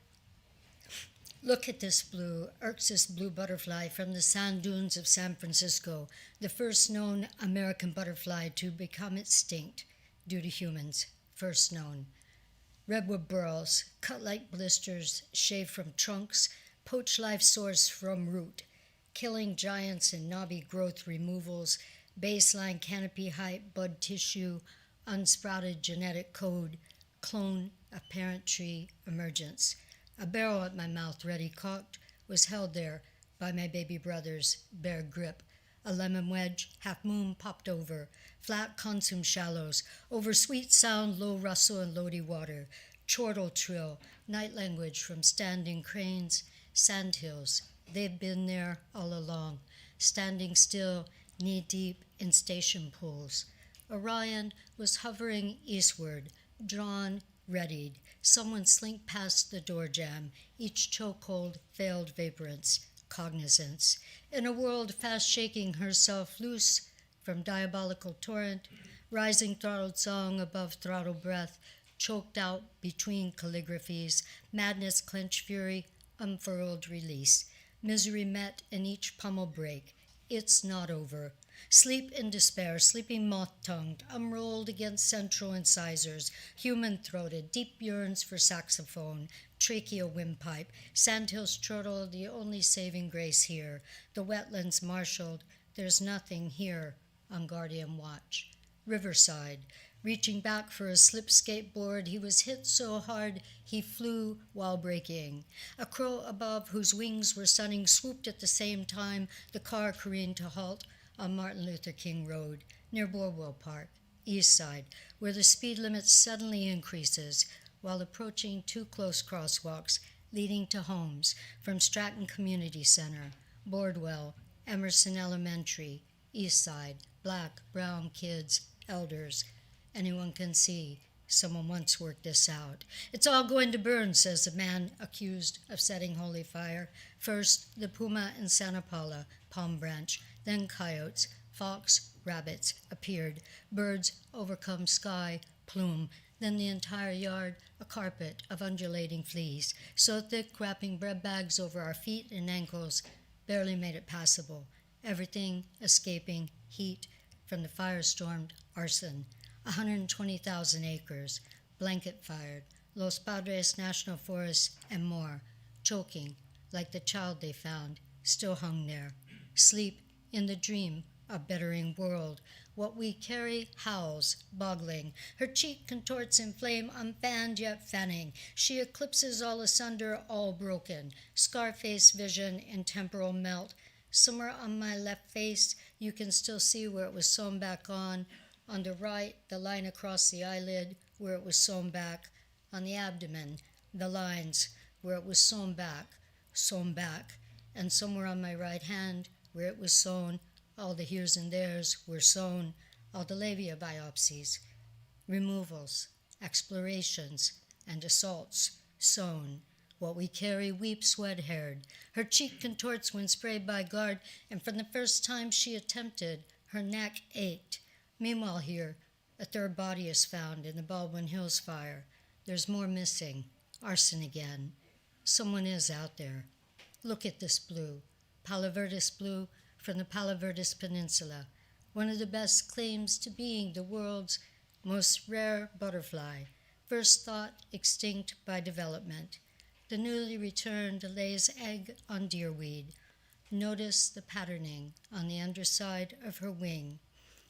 Look at this blue, Arctis blue butterfly from the sand dunes of San Francisco, the first known American butterfly to become extinct due to humans, first known. Redwood burls, cut like blisters, shaved from trunks, poach life source from root, killing giants in knobby growth removals, baseline canopy height, bud tissue, unsprouted genetic code, clone of parent tree emergence. A barrel at my mouth ready cocked was held there by my baby brother's bare grip. A lemon wedge, half moon popped over, flat consume shallows, over sweet sound, low rustle and loady water, chortle trill, night language from standing cranes, sandhills. They've been there all along, standing still, knee-deep in station pools. Orion was hovering eastward, drawn, readied. Someone slinked past the door jamb, each chokehold failed vaporance, cognizance. In a world fast shaking herself loose from diabolical torrent, rising throttled song above throttled breath, choked out between calligraphies, madness clenched fury, unfurled release, misery met in each pummel break. It's not over. Sleep in despair, sleeping moth-tongued, unrolled against central incisors, human-throated, deep yearns for saxophone, trachea windpipe, sandhills chortle, the only saving grace here. The wetlands marshaled, there's nothing here on guardian watch. Riverside, reaching back for a slip skateboard, he was hit so hard he flew while braking. A crow above whose wings were sunning swooped at the same time the car careened to halt on Martin Luther King Road, near Borwell Park, east side, where the speed limit suddenly increases while approaching two close crosswalks leading to homes from Stratton Community Center, Bordwell, Emerson Elementary, east side, black, brown kids, elders. Anyone can see. Someone once worked this out. It's all going to burn, says the man accused of setting holy fire. First, the puma in Santa Paula, palm branch, then coyotes, fox, rabbits appeared. Birds overcome sky, plume, then the entire yard, a carpet of undulating fleas, so thick wrapping bread bags over our feet and ankles, barely made it passable. Everything escaping heat from the fire-stormed arson. 120,000 acres, blanket-fired, Los Padres National Forest, and more, choking like the child they found, still hung there. Sleep in the dream of bettering world, What we carry howls, boggling. Her cheek contorts in flame, unfanned yet fanning. She eclipses all asunder, all broken. Scarface vision in temporal melt. Somewhere on my left face, you can still see where it was sewn back on. On the right, the line across the eyelid, where it was sewn back. On the abdomen, the lines, where it was sewn back. And somewhere on my right hand, where it was sewn, all the heres and theres were sewn, all the labia biopsies, removals, explorations, and assaults sewn. What we carry weeps wet-haired. Her cheek contorts when sprayed by guard, and from the first time she attempted, her neck ached. Meanwhile here, a third body is found in the Baldwin Hills fire. There's more missing. Arson again. Someone is out there. Look at this blue. Palo Verde's blue from the Palo Verde's Peninsula. One of the best claims to being the world's most rare butterfly. First thought extinct by development. The newly returned lays egg on deerweed. Notice the patterning on the underside of her wing.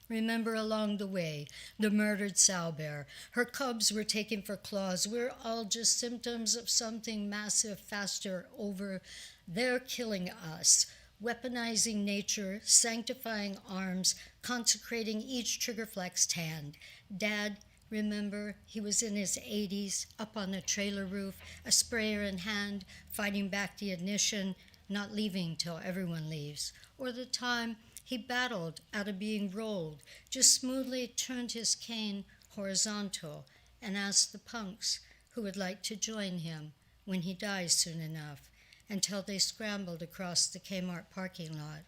Remember along the way, the murdered sow bear. Her cubs were taken for claws. We're all just symptoms of something massive, faster, over. They're killing us. Weaponizing nature, sanctifying arms, consecrating each trigger-flexed hand. Dad, remember, he was in his 80s, up on the trailer roof, a sprayer in hand, fighting back the ignition, not leaving till everyone leaves. Or the time he battled out of being rolled, just smoothly turned his cane horizontal and asked the punks who would like to join him when he dies soon enough, until they scrambled across the Kmart parking lot.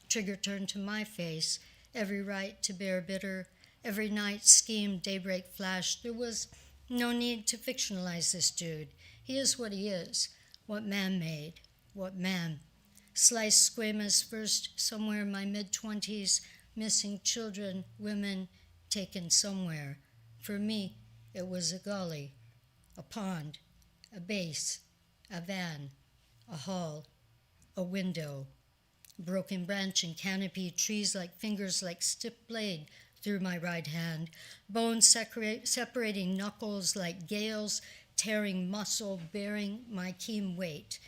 Trigger turned to my face, every right to bear bitter, every night scheme daybreak flashed. There was no need to fictionalize this dude. He is what he is, what man made, what man. Sliced squamous first somewhere in my mid-20s, missing children, women, taken somewhere. For me, it was a gully, a pond, a base, a van, a hall, a window, broken branch and canopy, trees like fingers like stiff blade through my right hand, bones separating knuckles like gales, tearing muscle, bearing my keen weight.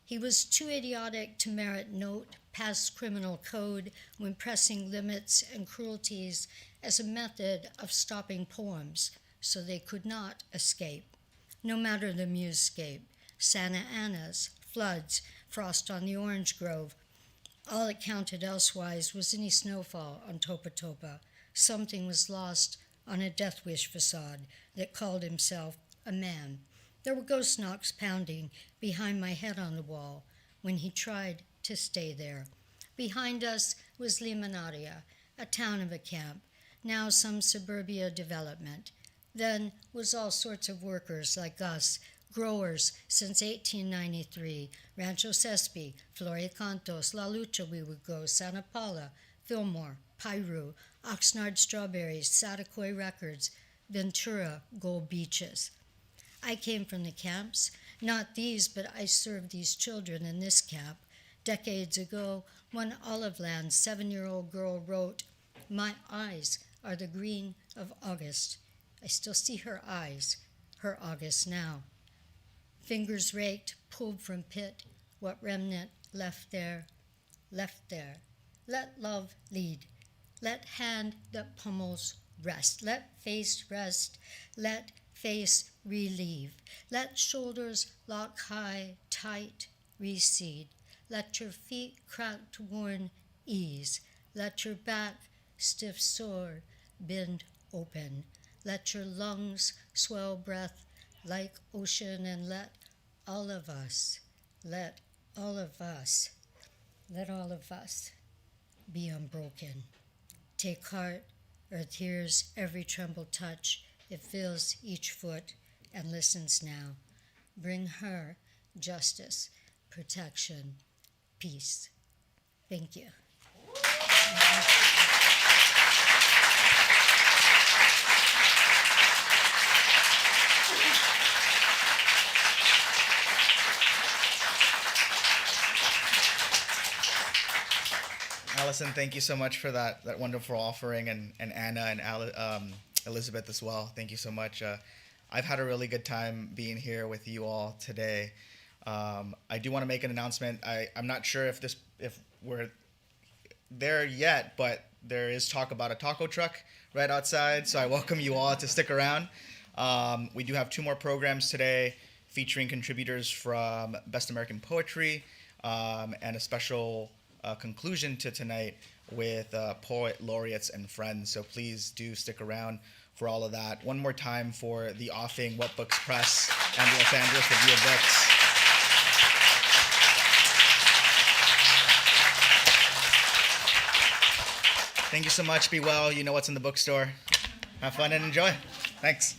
He was too idiotic to merit note past criminal code when pressing limits and cruelties as a method of stopping poems so they could not escape. No matter the musescape, Santa Ana's, floods, frost on the orange grove. All it counted elsewise was any snowfall on Topa Topa. Something was lost on a death wish facade that called himself a man. There were ghost knocks pounding behind my head on the wall when he tried to stay there. Behind us was Liminaria, a town of a camp, now some suburbia development. Then was all sorts of workers like us, growers since 1893, Rancho Cespi, Floricantos, La Lucha we would go, Santa Paula, Fillmore, Piru, Oxnard Strawberries, Satakoy Records, Ventura, Gold Beaches. I came from the camps, not these, but I served these children in this camp. Decades ago, one Olive Land 7-year-old girl wrote, "My eyes are the green of August." I still see her eyes, her August now. Fingers raked, pulled from pit, what remnant left there, left there. Let love lead. Let hand that pummels rest. Let face rest. Let face relieve. Let shoulders lock high, tight, recede. Let your feet cracked, worn, ease. Let your back, stiff, sore, bend open. Let your lungs swell breath like ocean, and let all of us be unbroken. Take heart, earth hears every tremble touch. It feels each foot and listens now. Bring her justice, protection, peace. Thank you. Allison, thank you so much for that wonderful offering, and Anna and Elizabeth as well. Thank you so much. I've had a really good time being here with you all today. I do want to make an announcement. I'm not sure if we're there yet, but there is talk about a taco truck right outside, so I welcome you all to stick around. We do have 2 more programs today featuring contributors from Best American Poetry, and a special conclusion to tonight with poet laureates and friends. So please do stick around for all of that. One more time for the offing, What Books Press, and the Los Angeles Review of Books. Thank you so much. Be well. You know what's in the bookstore. Have fun and enjoy. Thanks.